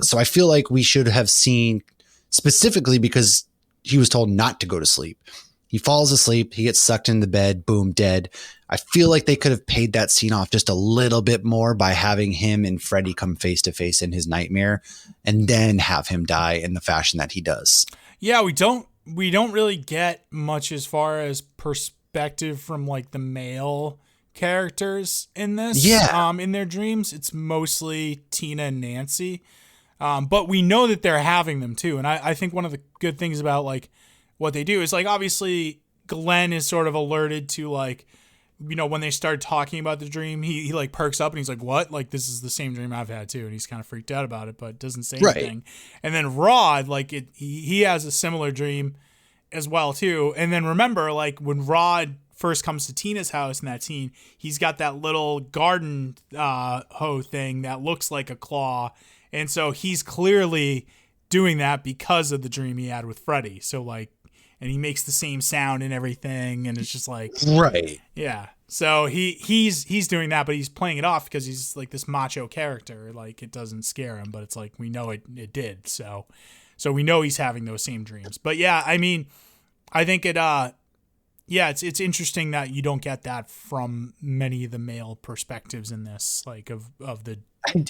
So I feel like we should have seen, specifically because he was told not to go to sleep. He falls asleep. He gets sucked into the bed. Boom, dead. I feel like they could have paid that scene off just a little bit more by having him and Freddy come face to face in his nightmare, and then have him die in the fashion that he does. Yeah, we don't really get much as far as perspective from like the male characters in this. Yeah. In their dreams, it's mostly Tina and Nancy. But we know that they're having them too. And I think one of the good things about like what they do is like, obviously Glenn is sort of alerted to like, you know, when they start talking about the dream, he like perks up and he's like, what? Like, this is the same dream I've had too. And he's kind of freaked out about it, but doesn't say anything. And then Rod, like he has a similar dream as well too. And then remember, like when Rod first comes to Tina's house in that scene, he's got that little garden hoe thing that looks like a claw. And so he's clearly doing that because of the dream he had with Freddy. So like, and he makes the same sound and everything, and it's just like, right. Yeah. So he's doing that, but he's playing it off because he's like this macho character. Like it doesn't scare him, but it's like, we know it did. So we know he's having those same dreams. But yeah, I mean, I think it it's interesting that you don't get that from many of the male perspectives in this, like of the.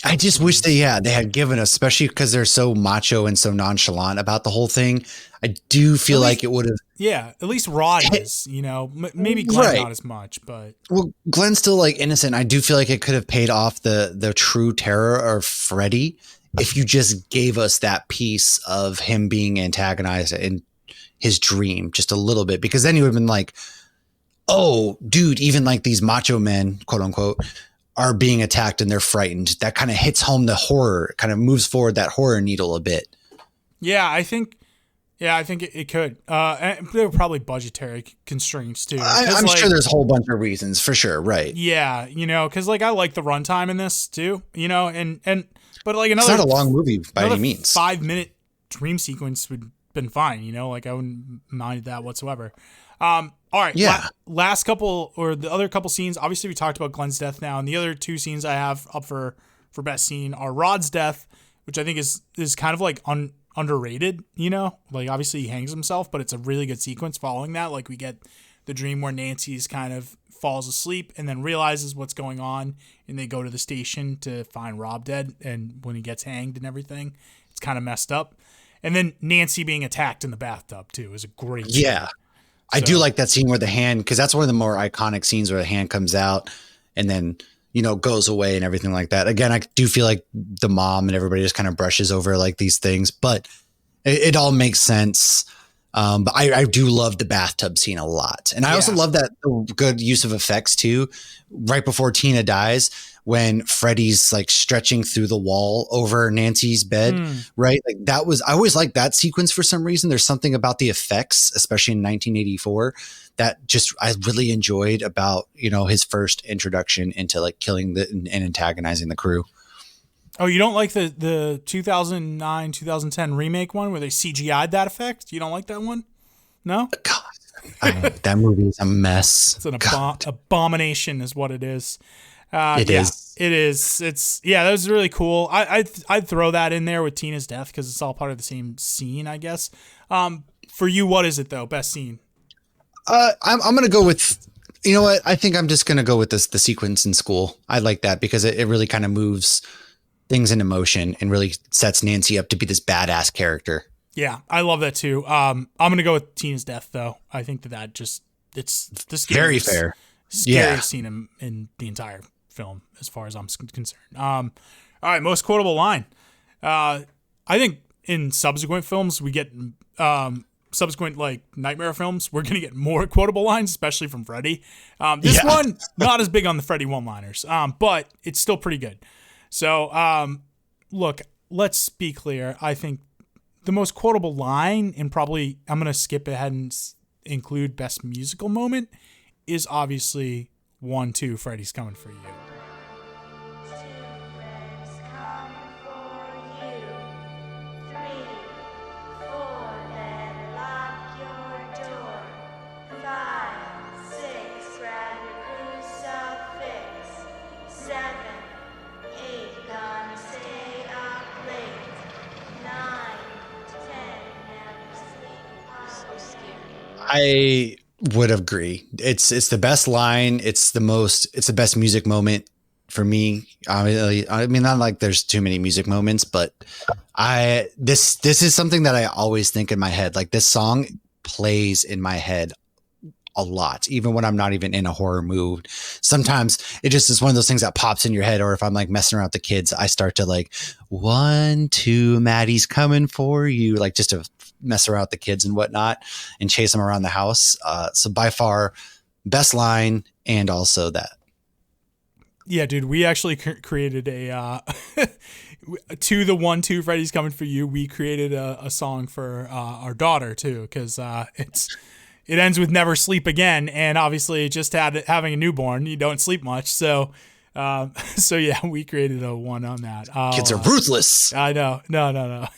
I just wish they had given us, especially because they're so macho and so nonchalant about the whole thing. I do feel like it would have. Yeah, at least Rod is, maybe Glenn not as much, but. Well, Glenn's still like innocent. I do feel like it could have paid off the true terror of Freddy if you just gave us that piece of him being antagonized in his dream just a little bit, because then you would have been like, oh, dude, even like these macho men, quote unquote, are being attacked and they're frightened. That kind of hits home the horror, kind of moves forward that horror needle a bit. Yeah, I think it could. And there were probably budgetary constraints too. I'm sure there's a whole bunch of reasons for sure. Right. Yeah. Because like I like the runtime in this too, but like it's not a long movie by any means. 5-minute dream sequence would have been fine. Like I wouldn't mind that whatsoever. All right. Yeah. Last couple, or the other couple scenes, obviously we talked about Glenn's death now, and the other two scenes I have up for best scene are Rod's death, which I think is kind of like underrated, like obviously he hangs himself, but it's a really good sequence following that. Like we get the dream where Nancy's kind of falls asleep and then realizes what's going on, and they go to the station to find Rob dead, and when he gets hanged and everything, it's kind of messed up. And then Nancy being attacked in the bathtub too is a great scene. Yeah. I do like that scene where the hand, because that's one of the more iconic scenes where the hand comes out and then, goes away and everything like that. Again, I do feel like the mom and everybody just kind of brushes over like these things, but it all makes sense. But I do love the bathtub scene a lot. And I also love that good use of effects too. Right before Tina dies, when Freddy's like stretching through the wall over Nancy's bed, right? Like I always liked that sequence for some reason. There's something about the effects, especially in 1984, that I really enjoyed about, his first introduction into like killing and antagonizing the crew. Oh, you don't like the 2009, 2010 remake one where they CGI'd that effect? You don't like that one? No? God, that movie is a mess. It's an abomination is what it is. It is. It is. That was really cool. I'd throw that in there with Tina's death because it's all part of the same scene, I guess. For you, what is it though? Best scene? I'm going to go with, you know what? I think I'm just going to go with the sequence in school. I like that because it really kind of moves things into motion and really sets Nancy up to be this badass character. Yeah, I love that too. I'm going to go with Tina's death though. I think that it's the scariest, very fair. Scariest scene in the entire film as far as I'm concerned. All right, most quotable line. I think in subsequent films we get subsequent like nightmare films, we're gonna get more quotable lines, especially from Freddy. This one not as big on the Freddy one-liners, but it's still pretty good. So look, let's be clear. I think the most quotable line, and probably I'm gonna skip ahead and include best musical moment, is obviously 1, 2, Freddy's coming for you. I would agree. It's the best line. It's the best music moment for me. I mean, not like there's too many music moments, but this is something that I always think in my head. Like this song plays in my head a lot, even when I'm not even in a horror mood. Sometimes it just is one of those things that pops in your head. Or if I'm like messing around with the kids, I start to like 1, 2, Maddie's coming for you, like just to mess around with the kids and whatnot and chase them around the house. So by far best line, and also that. Yeah, dude, we actually created a to the 1, 2, Freddy's coming for you. We created a song for our daughter too, because it ends with never sleep again, and obviously just having a newborn, you don't sleep much. So yeah, we created a one on that. Kids are ruthless. I know. No.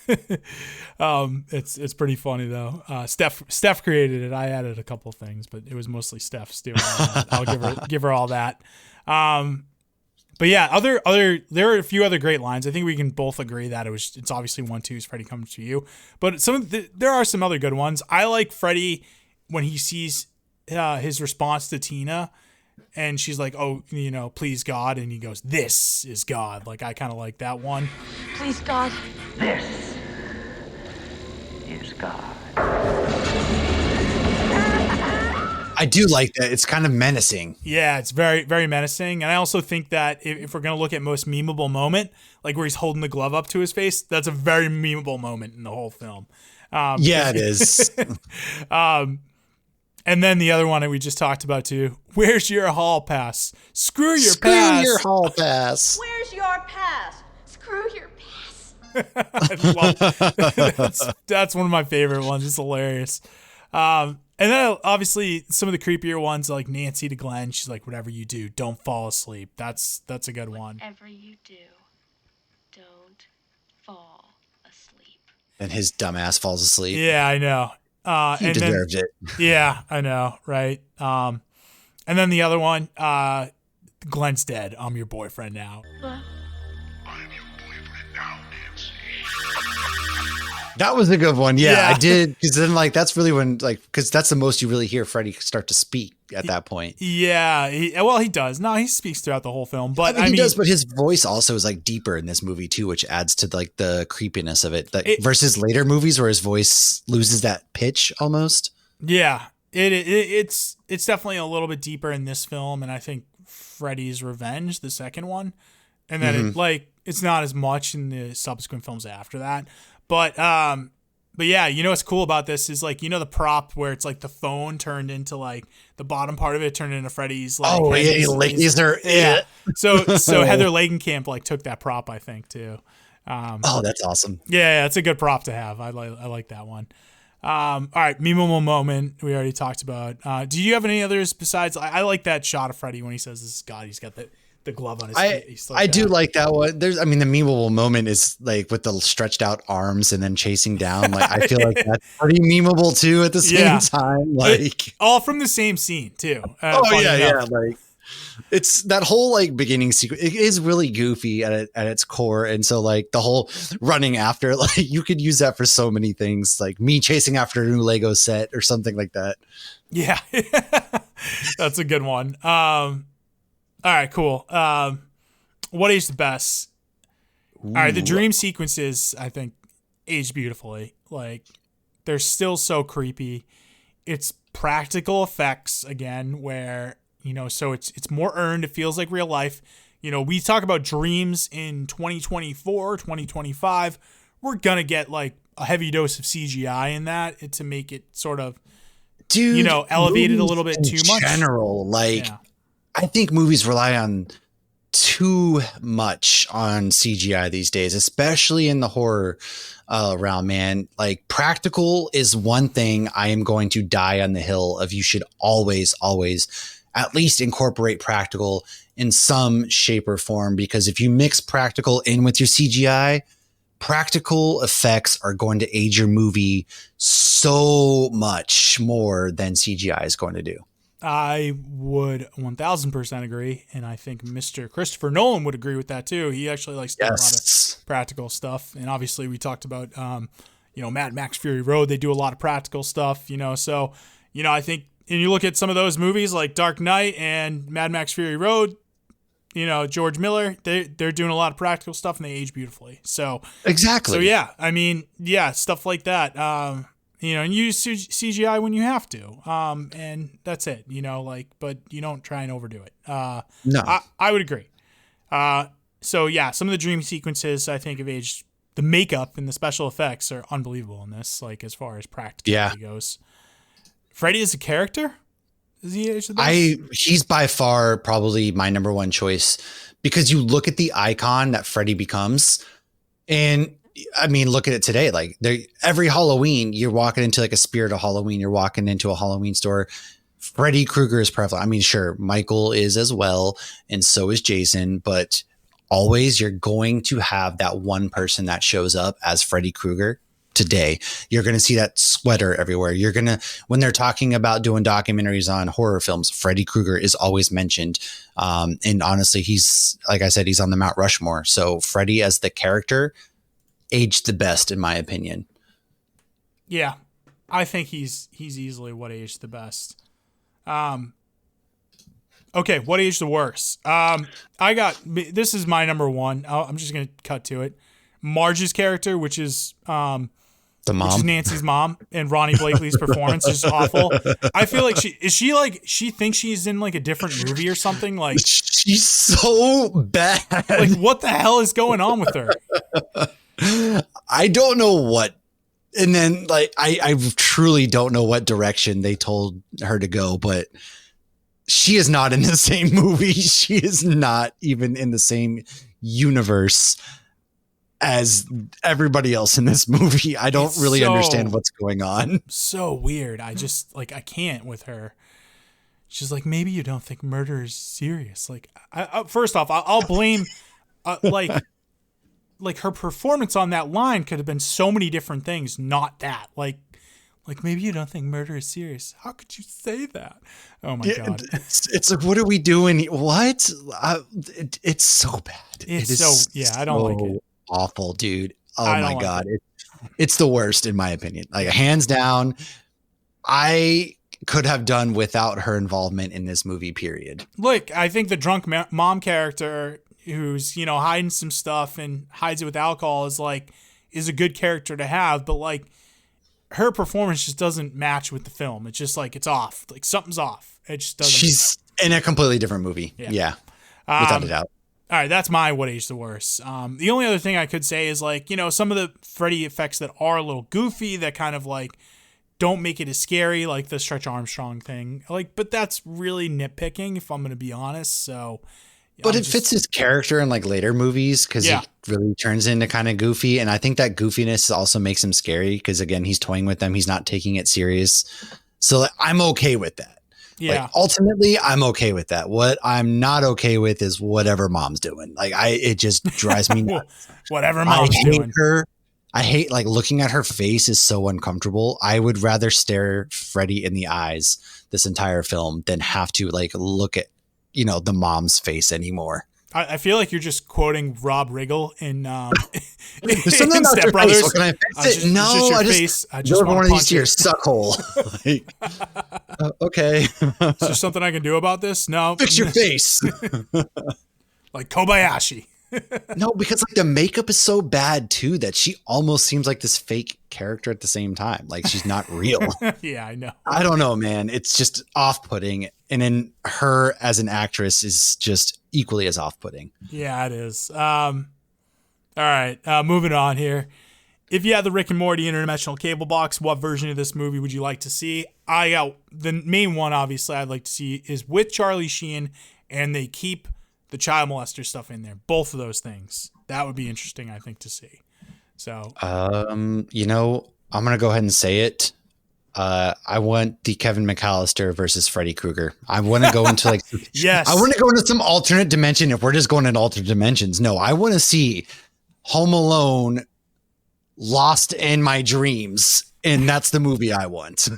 It's pretty funny though. Steph created it. I added a couple things, but it was mostly Steph's doing it. I'll give her all that. But yeah, there are a few other great lines. I think we can both agree that it's obviously 1, 2's Freddy comes to you. But there are some other good ones. I like Freddy when he sees his response to Tina, and she's like, "Oh, please God," and he goes, "This is God." Like, I kind of like that one. Please God. This is God. I do like that. It's kind of menacing. Yeah, it's very, very menacing. And I also think that if we're going to look at most memeable moment, like where he's holding the glove up to his face, that's a very memeable moment in the whole film. Yeah, it is. And then the other one that we just talked about too. Where's your hall pass? Screw your pass. Screw your hall pass. Where's your pass? Screw your pass. That's one of my favorite ones. It's hilarious. And then obviously some of the creepier ones, like Nancy to Glenn. She's like, "Whatever you do, don't fall asleep." That's a good one. Whatever you do, don't fall asleep. And his dumbass falls asleep. Yeah, I know. He deserved it. Yeah, I know, right? And then the other one, Glenn's dead. I'm your boyfriend now. I'm your boyfriend now, Nancy. That was a good one. Yeah, Yeah. I did. Because then, like, that's really when, like, because that's the most you really hear Freddy start to speak at that point. Yeah, he does. No, he speaks throughout the whole film, but I mean, I he mean, does, but his voice also is like deeper in this movie too, which adds to like the creepiness of it. Like, versus later movies where his voice loses that pitch almost. yeah, it's definitely a little bit deeper in this film, and I think Freddy's Revenge, the second one, and then it's not as much in the subsequent films after that. But yeah, what's cool about this is like, the prop where it's like the phone turned into like the bottom part of it turned into Freddy's. Like, Oh yeah, yeah. So Heather Langenkamp like took that prop, I think, too. Oh, that's awesome. Yeah, it's a good prop to have. I like that one. All right, memeable moment we already talked about. Do you have any others besides? I like that shot of Freddy when he says, "This is God." He's got the glove on his face. I do like that one. The memeable moment is like with the stretched out arms and then chasing down. Like, I feel like that's pretty memeable too at the same time. Like, all from the same scene too. Yeah. Like, it's that whole like beginning sequence. It is really goofy at its core, and so like the whole running after, like, you could use that for so many things. Like me chasing after a new Lego set or something like that. Yeah, that's a good one. All right, cool. What aged the best? All right, the dream sequences, I think, aged beautifully. Like, they're still so creepy. It's practical effects again, where so it's more earned. It feels like real life. We talk about dreams in 2024, 2025. We're gonna get like a heavy dose of CGI in that to make it sort of, elevated a little bit too much. General, like. Yeah. I think movies rely on too much on CGI these days, especially in the horror realm, man. Like, practical is one thing I am going to die on the hill of. You should always at least incorporate practical in some shape or form, because if you mix practical in with your CGI, practical effects are going to age your movie so much more than CGI is going to do. I would 1000% agree, and I think Mr. Christopher Nolan would agree with that too. He actually likes to do a lot of practical stuff, and obviously we talked about Mad Max Fury Road. They do a lot of practical stuff, so I think, and you look at some of those movies like Dark Knight and Mad Max Fury Road, George Miller, they're doing a lot of practical stuff and they age beautifully. So exactly. So yeah, I mean, yeah, stuff like that. And you use CGI when you have to. And that's it, but you don't try and overdo it. No. I would agree. So yeah, some of the dream sequences I think have aged. The makeup and the special effects are unbelievable in this, like as far as practicality goes. Freddy as a character? Is he age the best? He's by far probably my number one choice, because you look at the icon that Freddy becomes, and I mean, look at it today. Like, every Halloween, you're walking into like a Spirit of Halloween. You're walking into a Halloween store. Freddy Krueger is prevalent. I mean, sure, Michael is as well, and so is Jason. But always, you're going to have that one person that shows up as Freddy Krueger. Today, you're going to see that sweater everywhere. You're going to, when they're talking about doing documentaries on horror films, Freddy Krueger is always mentioned. And honestly, he's, like I said, he's on the Mount Rushmore. So Freddy as the character aged the best, in my opinion. Yeah. I think he's easily what aged the best. Okay, what aged the worst? This is my number one. I'm just gonna cut to it. Marge's character, which is The which is mom. Nancy's mom, and Ronnie Blakely's performance is awful. I feel like she thinks she's in like a different movie or something. Like She's so bad. like what the hell is going on with her? I don't know what. And then like I truly don't know what direction they told her to go, but she is not in the same movie. She is not even in the same universe as everybody else in this movie. I don't really understand what's going on. So weird. I just like I can't with her. She's like, maybe you don't think murder is serious. Like, first off, I'll blame like her performance on that line could have been so many different things, not that. Like maybe you don't think murder is serious. How could you say that? Oh my God. It's like, what are we doing? What? It's so bad. I don't like it. Awful, dude. Oh I my don't God. It's the worst in my opinion. Like hands down, I could have done without her involvement in this movie, period. Look, I think the drunk mom character who's, hiding some stuff and hides it with alcohol is a good character to have, but like her performance just doesn't match with the film. It's just like, it's off. Like something's off. It just doesn't. She's in a completely different movie. Yeah. Without a doubt. All right, that's my what aged the worst. The only other thing I could say is like, some of the Freddy effects that are a little goofy, that kind of like don't make it as scary, like the Stretch Armstrong thing. Like, but that's really nitpicking if I'm going to be honest. So, but it fits his character in like later movies because he really turns into kind of goofy. And I think that goofiness also makes him scary because again, he's toying with them. He's not taking it serious. So like, I'm okay with that. Yeah. Like, ultimately, I'm okay with that. What I'm not okay with is whatever mom's doing. Like it just drives me nuts. Whatever mom's doing. I hate like looking at her face is so uncomfortable. I would rather stare Freddy in the eyes this entire film than have to like look at, the mom's face anymore. I feel like you're just quoting Rob Riggle in There's something about Step your Brothers. face. Can I fix it? No, I just want one of these to your it. suck hole. Like, okay. Is there something I can do about this? No. Fix your face. Like Kobayashi. No, because like the makeup is so bad too that she almost seems like this fake character at the same time. Like she's not real. Yeah, I know. I don't know, man. It's just off-putting. And then her as an actress is just equally as off-putting. Yeah, it is. All right, moving on here. If you had the Rick and Morty interdimensional cable box, what version of this movie would you like to see? I got the main one, obviously, I'd like to see is with Charlie Sheen, and they keep the child molester stuff in there. Both of those things. That would be interesting, I think, to see. So, I'm gonna go ahead and say it. I want the Kevin McAllister versus Freddy Krueger. I want to go into like, yes, I want to go into some alternate dimension. If we're just going in alternate dimensions, no, I want to see Home Alone lost in my dreams. And that's the movie I want.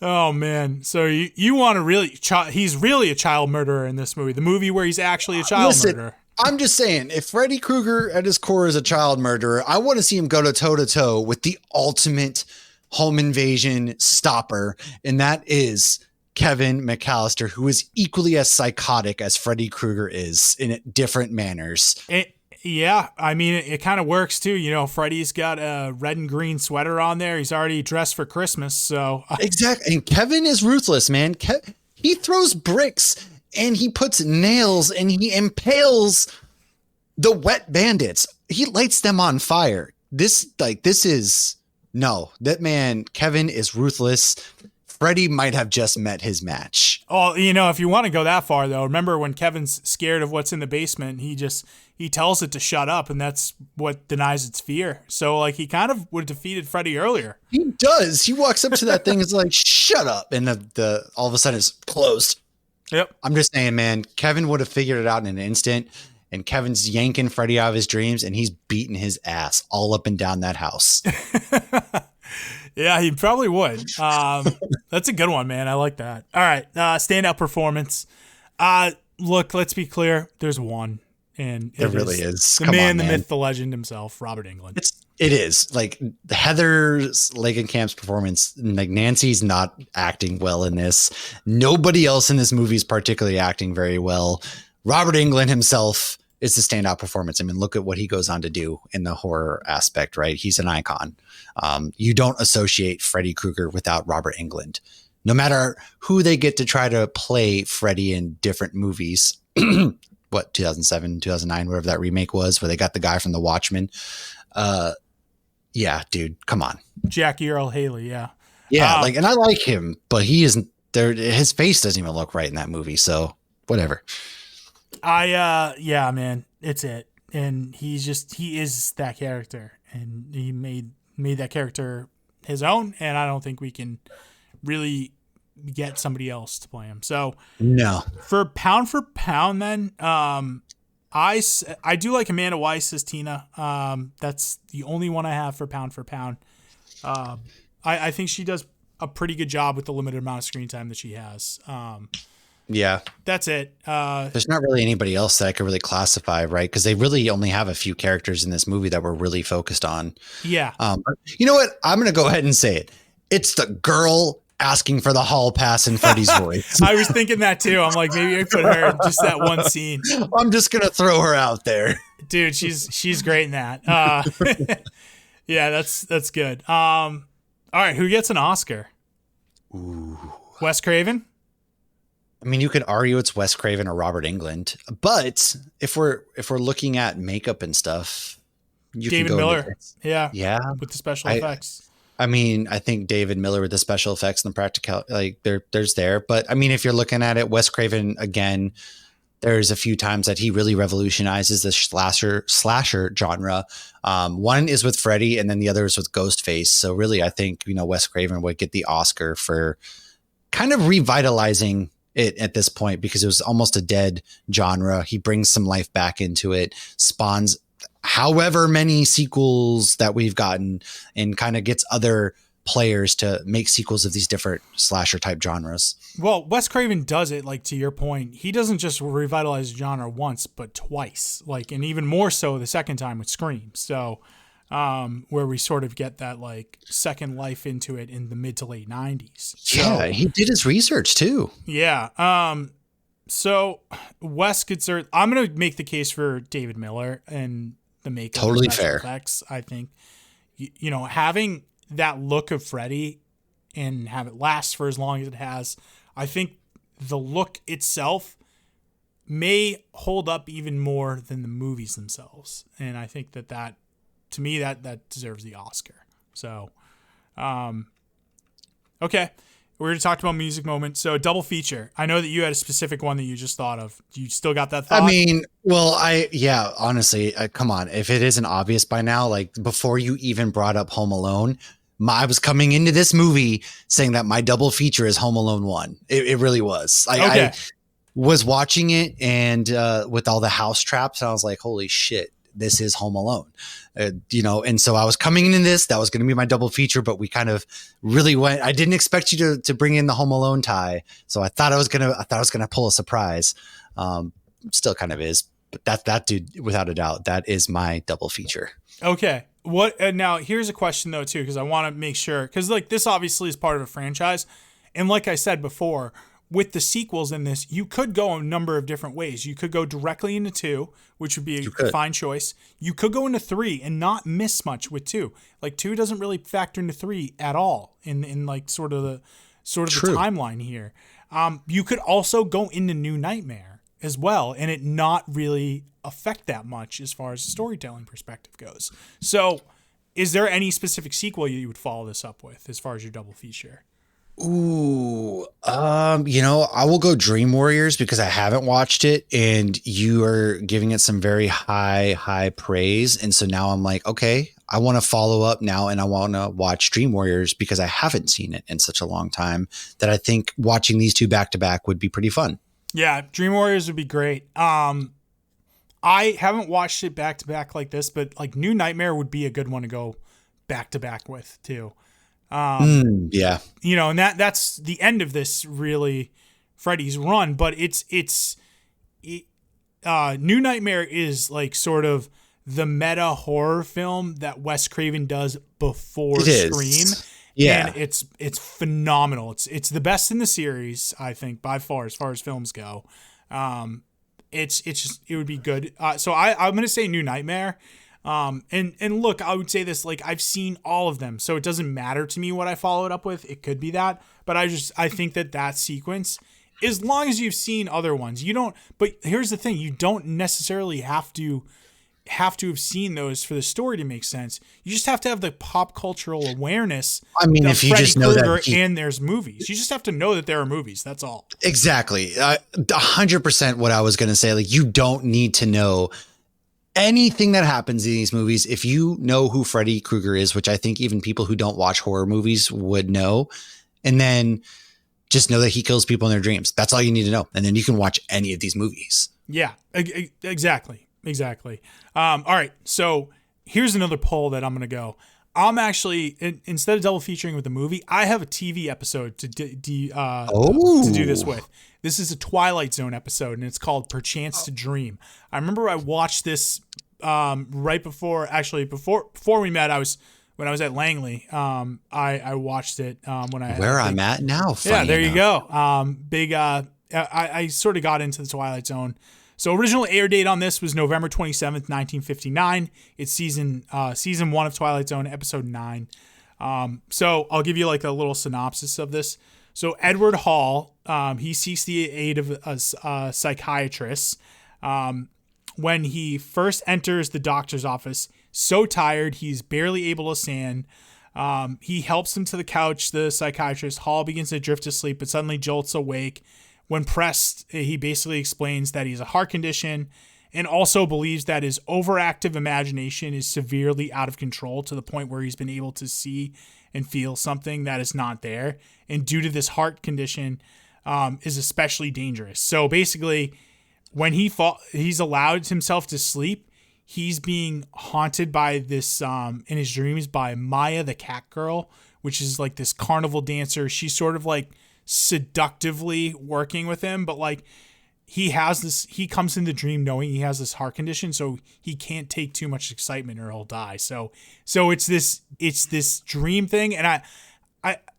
Oh man. So you want to really, he's really a child murderer in this movie, the movie where he's actually a child murderer. I'm just saying, if Freddy Krueger at his core is a child murderer, I want to see him go toe to toe with the ultimate home invasion stopper. And that is Kevin McAllister, who is equally as psychotic as Freddy Krueger is in different manners. Yeah, I mean, it kind of works too. Freddy's got a red and green sweater on there. He's already dressed for Christmas. So exactly. And Kevin is ruthless, man. He throws bricks and he puts nails and he impales the wet bandits. He lights them on fire. Kevin is ruthless. Freddy might have just met his match. Oh, if you want to go that far though, remember when Kevin's scared of what's in the basement, he tells it to shut up, and that's what denies its fear. So like he kind of would have defeated Freddy earlier. He does. He walks up to that thing and is like, shut up. And the all of a sudden it's closed. Yep. I'm just saying, man, Kevin would have figured it out in an instant. And Kevin's yanking Freddy out of his dreams, and he's beating his ass all up and down that house. Yeah, he probably would. That's a good one, man. I like that. All right, standout performance. Look, let's be clear. There's one, and there really is. the man, the myth, the legend himself, Robert Englund. It is like Heather's Langenkamp's performance. Like Nancy's not acting well in this. Nobody else in this movie is particularly acting very well. Robert Englund himself is the standout performance. I mean, look at what he goes on to do in the horror aspect, right? He's an icon. You don't associate Freddy Krueger without Robert Englund. No matter who they get to try to play Freddy in different movies, what, 2007, 2009, whatever that remake was, where they got the guy from The Watchmen. Yeah, dude, come on. Jackie Earl Haley, yeah. Yeah, and I like him, but he isn't there. His face doesn't even look right in that movie. So whatever. Yeah, man, it's it. And he is that character, and he made that character his own. And I don't think we can really get somebody else to play him. So no, for pound, then, I do like Amanda Weiss as Tina. That's the only one I have for pound. I think she does a pretty good job with the limited amount of screen time that she has. Yeah, that's it. There's not really anybody else that I could really classify, right? Because they really only have a few characters in this movie that we're really focused on. Yeah. You know what? I'm going to go ahead and say it. It's the girl asking for the hall pass in Freddy's voice. I was thinking that too. I'm like, maybe I put her in just that one scene. I'm just going to throw her out there. Dude, she's great in that. Yeah, that's good. All right, who gets an Oscar? Ooh. Wes Craven? I mean, you could argue it's Wes Craven or Robert Englund, but if we're looking at makeup and stuff, David Miller. Yeah. With the special effects. I mean, I think David Miller with the special effects and the practical, like there's there. But I mean, if you're looking at it, Wes Craven, again, there's a few times that he really revolutionizes the slasher genre. One is with Freddy, and then the other is with Ghostface. So really, I think, Wes Craven would get the Oscar for kind of revitalizing it at this point, because it was almost a dead genre. He brings some life back into it, spawns however many sequels that we've gotten, and kind of gets other players to make sequels of these different slasher type genres. Well, Wes Craven does it, like, to your point, he doesn't just revitalize genre once, but twice, like, and even more so the second time with Scream. So where we sort of get that like second life into it in the mid to late 90s. Yeah, he did his research too. Yeah. So Wes gets I'm going to make the case for David Miller and the makeup. Totally fair. Effects, I think, having that look of Freddy and have it last for as long as it has, I think the look itself may hold up even more than the movies themselves. And I think that to me, that deserves the Oscar. So, okay. We already talked about music moment. So double feature. I know that you had a specific one that you just thought of. You still got that thought? I mean, well, honestly, come on. If it isn't obvious by now, like before you even brought up Home Alone, I was coming into this movie saying that my double feature is Home Alone 1. It really was. Okay. I was watching it and with all the house traps, and I was like, holy shit, this is Home Alone. And so I was coming into this, that was going to be my double feature, but we kind of really I didn't expect you to bring in the Home Alone tie. So I thought I was going to pull a surprise. Still kind of is, but that dude, without a doubt, that is my double feature. Okay. What, now here's a question though, too, because I want to make sure, because like this obviously is part of a franchise. And like I said before, with the sequels in this, you could go a number of different ways. You could go directly into 2, which would be a fine choice. You could go into 3 and not miss much with 2. Like 2 doesn't really factor into 3 at all in like sort of the timeline here. You could also go into New Nightmare as well, and it not really affect that much as far as the storytelling perspective goes. So, is there any specific sequel you would follow this up with as far as your double feature? Ooh, I will go Dream Warriors because I haven't watched it and you are giving it some very high praise. And so now I'm like, okay, I want to follow up now and I want to watch Dream Warriors because I haven't seen it in such a long time that I think watching these two back to back would be pretty fun. Yeah, Dream Warriors would be great. I haven't watched it back to back like this, but like New Nightmare would be a good one to go back to back with too. Yeah. And that's the end of this really Freddy's run, but New Nightmare is like sort of the meta horror film that Wes Craven does before It is. Scream. Yeah. And it's phenomenal. It's the best in the series, I think, by far as films go. It's just, it would be good. So I'm gonna say New Nightmare. And look, I would say this, like, I've seen all of them, so it doesn't matter to me what I follow it up with. It could be that, but I think that sequence, as long as you've seen other ones, you don't. But here's the thing: you don't necessarily have to have seen those for the story to make sense. You just have to have the pop cultural awareness. I mean, if you Freddy just know Krueger that and there's movies, you just have to know that there are movies. That's all. Exactly. 100% what I was going to say. Like, you don't need to know anything that happens in these movies. If you know who Freddy Krueger is, which I think even people who don't watch horror movies would know, and then just know that he kills people in their dreams. That's all you need to know. And then you can watch any of these movies. Yeah, exactly. All right. So here's another poll that I'm going to go. I'm actually, instead of double featuring with the movie, I have a TV episode to do this with. This is a Twilight Zone episode, and it's called Perchance to Dream. I remember I watched this right before we met. When I was at Langley. I watched it when I'm at now. Yeah, there you go. I sort of got into the Twilight Zone. So original air date on this was November 27th, 1959. It's season 1 of Twilight Zone, episode 9. So I'll give you like a little synopsis of this. So Edward Hall, he seeks the aid of a psychiatrist. When he first enters the doctor's office, so tired he's barely able to stand. He helps him to the couch, the psychiatrist. Hall begins to drift to sleep, but suddenly jolts awake. When pressed, he basically explains that he has a heart condition and also believes that his overactive imagination is severely out of control to the point where he's been able to see and feel something that is not there. And due to this heart condition, is especially dangerous. So basically, when he's allowed himself to sleep, he's being haunted by this, in his dreams, by Maya the cat girl, which is like this carnival dancer. She's sort of like seductively working with him, but like he comes in the dream knowing he has this heart condition, so he can't take too much excitement or he'll die. So it's this dream thing. And I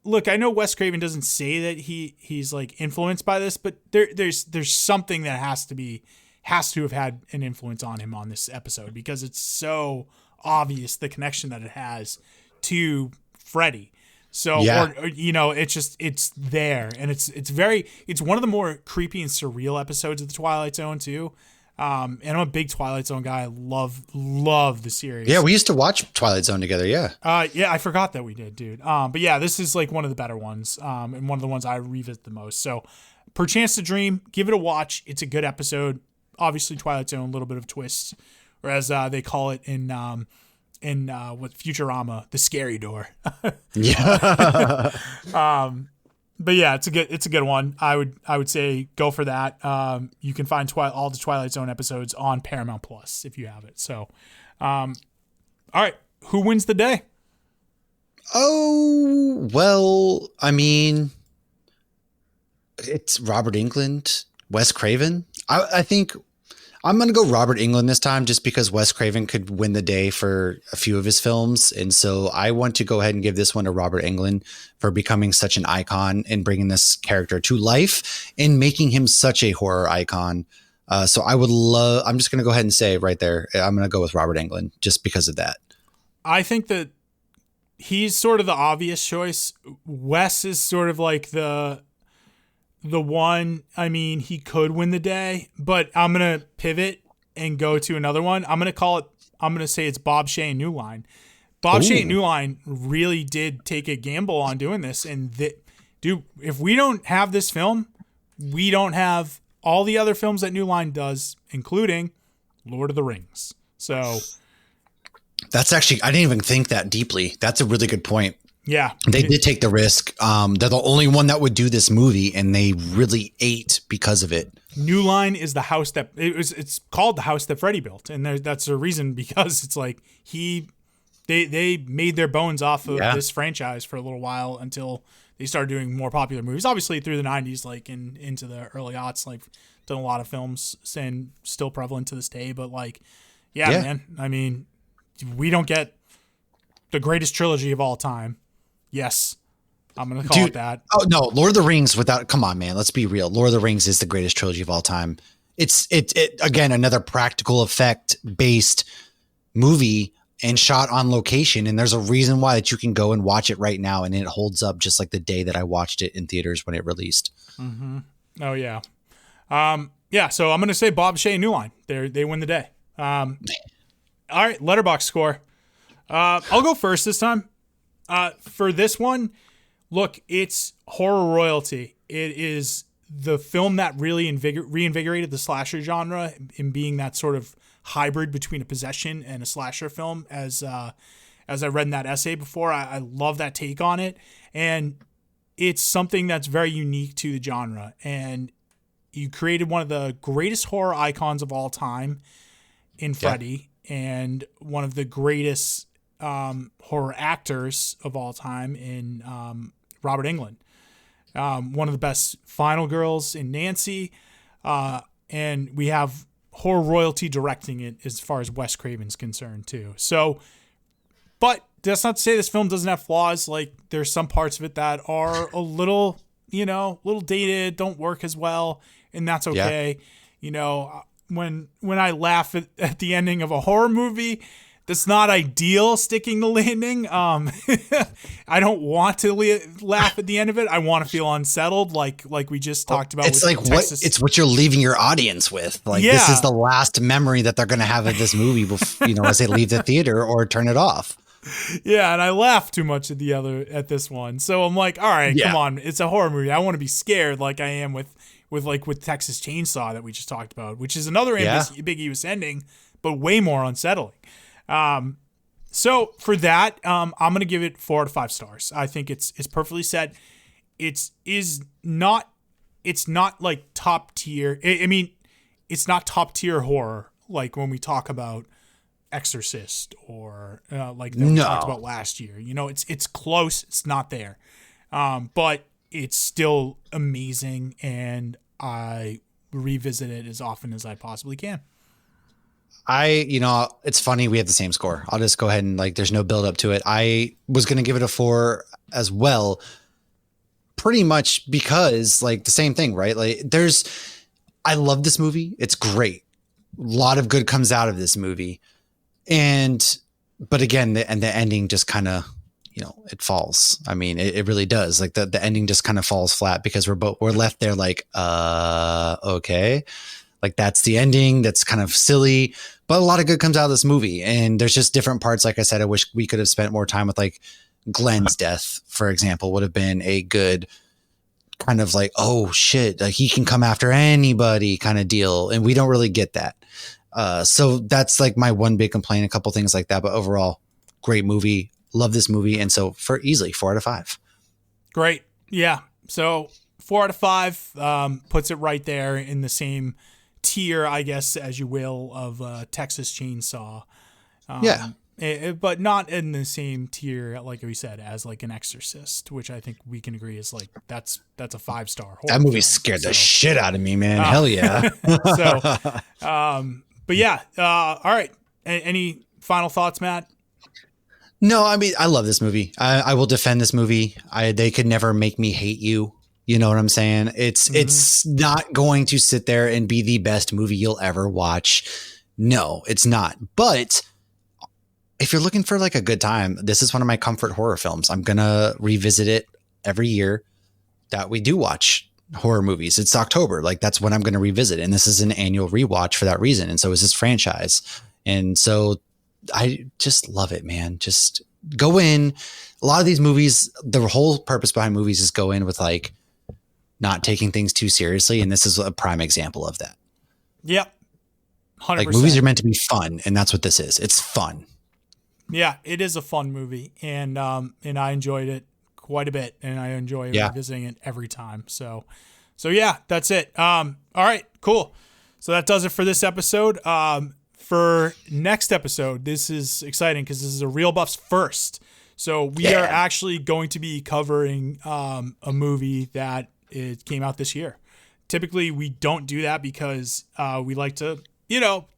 look, I know Wes Craven doesn't say that he's like influenced by this, but there's something that has to have had an influence on him on this episode, because it's so obvious the connection that it has to Freddy. So, yeah. It's there, and it's one of the more creepy and surreal episodes of the Twilight Zone too. And I'm a big Twilight Zone guy. I love the series. Yeah, we used to watch Twilight Zone together. Yeah. Yeah, I forgot that we did, dude. But yeah, this is like one of the better ones. And one of the ones I revisit the most. So, Perchance to Dream, give it a watch. It's a good episode. Obviously, Twilight Zone, a little bit of a twist, or as they call it in Futurama, the scary door. Yeah. But yeah, it's a good one. I would say go for that. You can find all the Twilight Zone episodes on Paramount Plus if you have it. So, all right, who wins the day? Oh, well, I mean, it's Robert Englund, Wes Craven. I think I'm going to go Robert Englund this time, just because Wes Craven could win the day for a few of his films. And so I want to go ahead and give this one to Robert Englund for becoming such an icon and bringing this character to life and making him such a horror icon. So I'm just going to go ahead and say right there, I'm going to go with Robert Englund just because of that. I think that he's sort of the obvious choice. Wes is sort of like the one. I mean, he could win the day, but I'm going to pivot and go to another one. I'm going to say it's Bob Shea and New Line. Bob Shea and New Line really did take a gamble on doing this. And dude, if we don't have this film, we don't have all the other films that New Line does, including Lord of the Rings. So that's actually, I didn't even think that deeply. That's a really good point. Yeah. They did take the risk. They're the only one that would do this movie, and they really ate because of it. New Line is the house that it's called the house that Freddy built. And that's a reason, because it's like they made their bones off of this franchise for a little while until they started doing more popular movies. Obviously through the 90s, like into the early aughts, like done a lot of films and still prevalent to this day. But like, Yeah, man. I mean, we don't get the greatest trilogy of all time. Yes, I'm going to call it that. Oh no, Lord of the Rings come on, man. Let's be real. Lord of the Rings is the greatest trilogy of all time. It's again, another practical effect based movie and shot on location. And there's a reason why that you can go and watch it right now. And it holds up just like the day that I watched it in theaters when it released. Mm-hmm. Oh yeah. Yeah. So I'm going to say Bob Shea and New Line. They win the day. All right. Letterbox score. I'll go first this time. For this one, look, it's horror royalty. It is the film that really reinvigorated the slasher genre in being that sort of hybrid between a possession and a slasher film. As I read in that essay before, I love that take on it. And it's something that's very unique to the genre. And you created one of the greatest horror icons of all time in Freddy, and one of the greatest horror actors of all time in Robert Englund. One of the best final girls in Nancy. And we have horror royalty directing it as far as Wes Craven's concerned too. So, but that's not to say this film doesn't have flaws. Like, there's some parts of it that are a little dated, don't work as well. And that's okay. Yeah. When I laugh at the ending of a horror movie, that's not ideal, sticking the landing. I don't want to laugh at the end of it. I want to feel unsettled, like we just talked about. It's like it's what you're leaving your audience with. Like, this is the last memory that they're going to have of this movie before, as they leave the theater or turn it off. Yeah, and I laugh too much at this one. So I'm like, all right, come on. It's a horror movie. I want to be scared like I am with Texas Chainsaw that we just talked about, which is another ambiguous ending, but way more unsettling. So for that, I'm going to give it 4 out of 5 stars. I think it's perfectly set. It's not like top tier. I mean, it's not top tier horror. Like when we talk about Exorcist or like we talked about last year, it's close. It's not there. But it's still amazing. And I revisit it as often as I possibly can. It's funny. We have the same score. I'll just go ahead and there's no build up to it. I was going to give it a 4 as well, pretty much because the same thing, right? I love this movie. It's great. A lot of good comes out of this movie. But again, the ending just kind of, it falls. I mean, it really does. The ending just kind of falls flat because we're left there okay. That's the ending. That's kind of silly, but a lot of good comes out of this movie. And there's just different parts. Like I said, I wish we could have spent more time with Glenn's death, for example, would have been a good kind of oh shit, he can come after anybody kind of deal. And we don't really get that. So that's my one big complaint, a couple things like that, but overall great movie. Love this movie. And so for easily 4 out of 5. Great. Yeah. So 4 out of 5, puts it right there in the same tier, I guess, as you will, of Texas Chainsaw. But not in the same tier, like we said, as an Exorcist, which I think we can agree is that's a 5-star horror. That movie scared the shit out of me, man. Hell yeah. But yeah. All right. Any final thoughts, Matt? No, I mean, I love this movie. I will defend this movie. They could never make me hate you. You know what I'm saying? It's not going to sit there and be the best movie you'll ever watch. No, it's not. But if you're looking for a good time, this is one of my comfort horror films. I'm going to revisit it every year that we do watch horror movies. It's October. That's when I'm going to revisit it. And this is an annual rewatch for that reason. And so is this franchise. And so I just love it, man. Just go in. A lot of these movies, the whole purpose behind movies is go in with not taking things too seriously. And this is a prime example of that. Yep. 100%. Movies are meant to be fun. And that's what this is. It's fun. Yeah, it is a fun movie. And I enjoyed it quite a bit. And I enjoy revisiting it every time. So yeah, that's it. All right, cool. So that does it for this episode. For next episode, this is exciting because this is a Real Buffs first. So we are actually going to be covering a movie that it came out this year. Typically, we don't do that because we like to,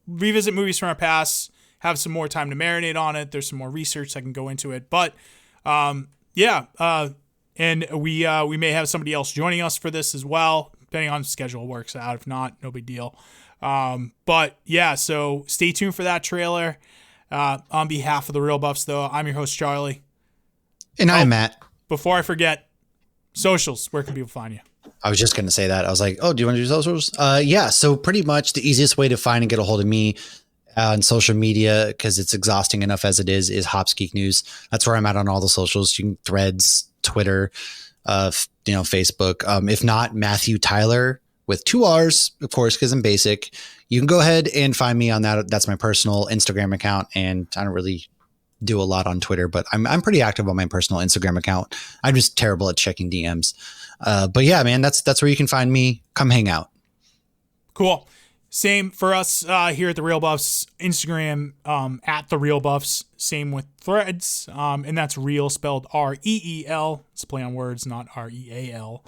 revisit movies from our past, have some more time to marinate on it. There's some more research I can go into it. But and we may have somebody else joining us for this as well, depending on schedule works out. If not, no big deal. But yeah, so stay tuned for that trailer. On behalf of the Real Buffs, though, I'm your host, Charlie. And I'm Matt. Before I forget, socials, where can people find you? I was just going to say that. I was like, oh, do you want to do socials? Yeah. So pretty much the easiest way to find and get a hold of me on social media, because it's exhausting enough as it is Hops Geek News. That's where I'm at on all the socials. You can Threads, Twitter, Facebook. If not, Matthew Tyler with 2 R's, of course, because I'm basic. You can go ahead and find me on that. That's my personal Instagram account. And I don't really do a lot on Twitter, but I'm pretty active on my personal Instagram account. I'm just terrible at checking DMs. But yeah, man, that's where you can find me. Come hang out. Cool. Same for us here at the Real Buffs. Instagram at the Real Buffs. Same with Threads, and that's real spelled REEL. It's a play on words, not REAL.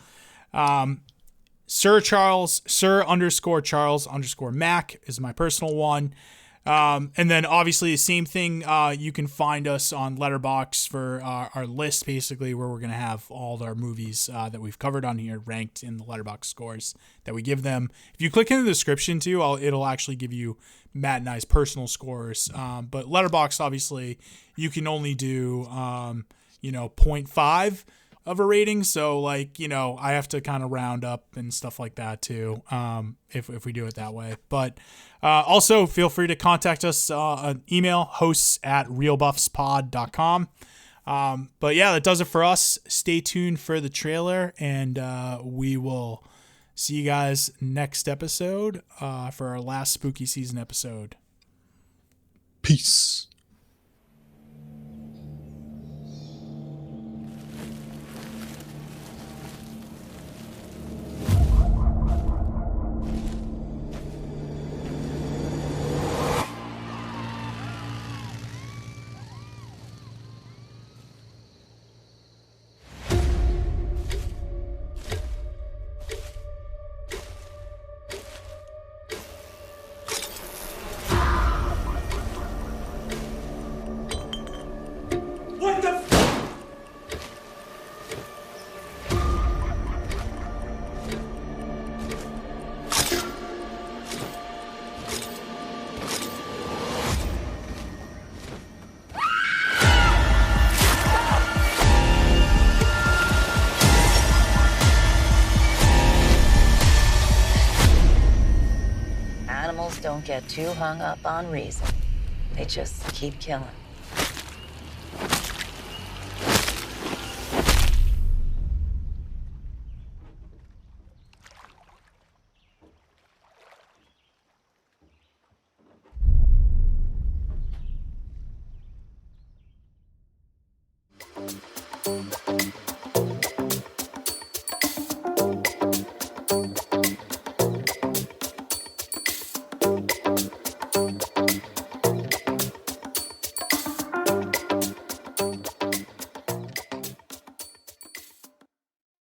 Sir Charles, Sir_Charles_Mac is my personal one. And then obviously the same thing, you can find us on Letterboxd for our list, basically, where we're going to have all our movies that we've covered on here ranked in the Letterboxd scores that we give them. If you click in the description too, it'll actually give you Matt and I's personal scores. But Letterboxd, obviously, you can only do, 0.5 of a rating. So I have to kind of round up and stuff like that too. If we do it that way, but, also feel free to contact us, on email hosts@realbuffspod.com. But yeah, that does it for us. Stay tuned for the trailer, and, we will see you guys next episode, for our last spooky season episode. Peace. Animals don't get too hung up on reason. They just keep killing.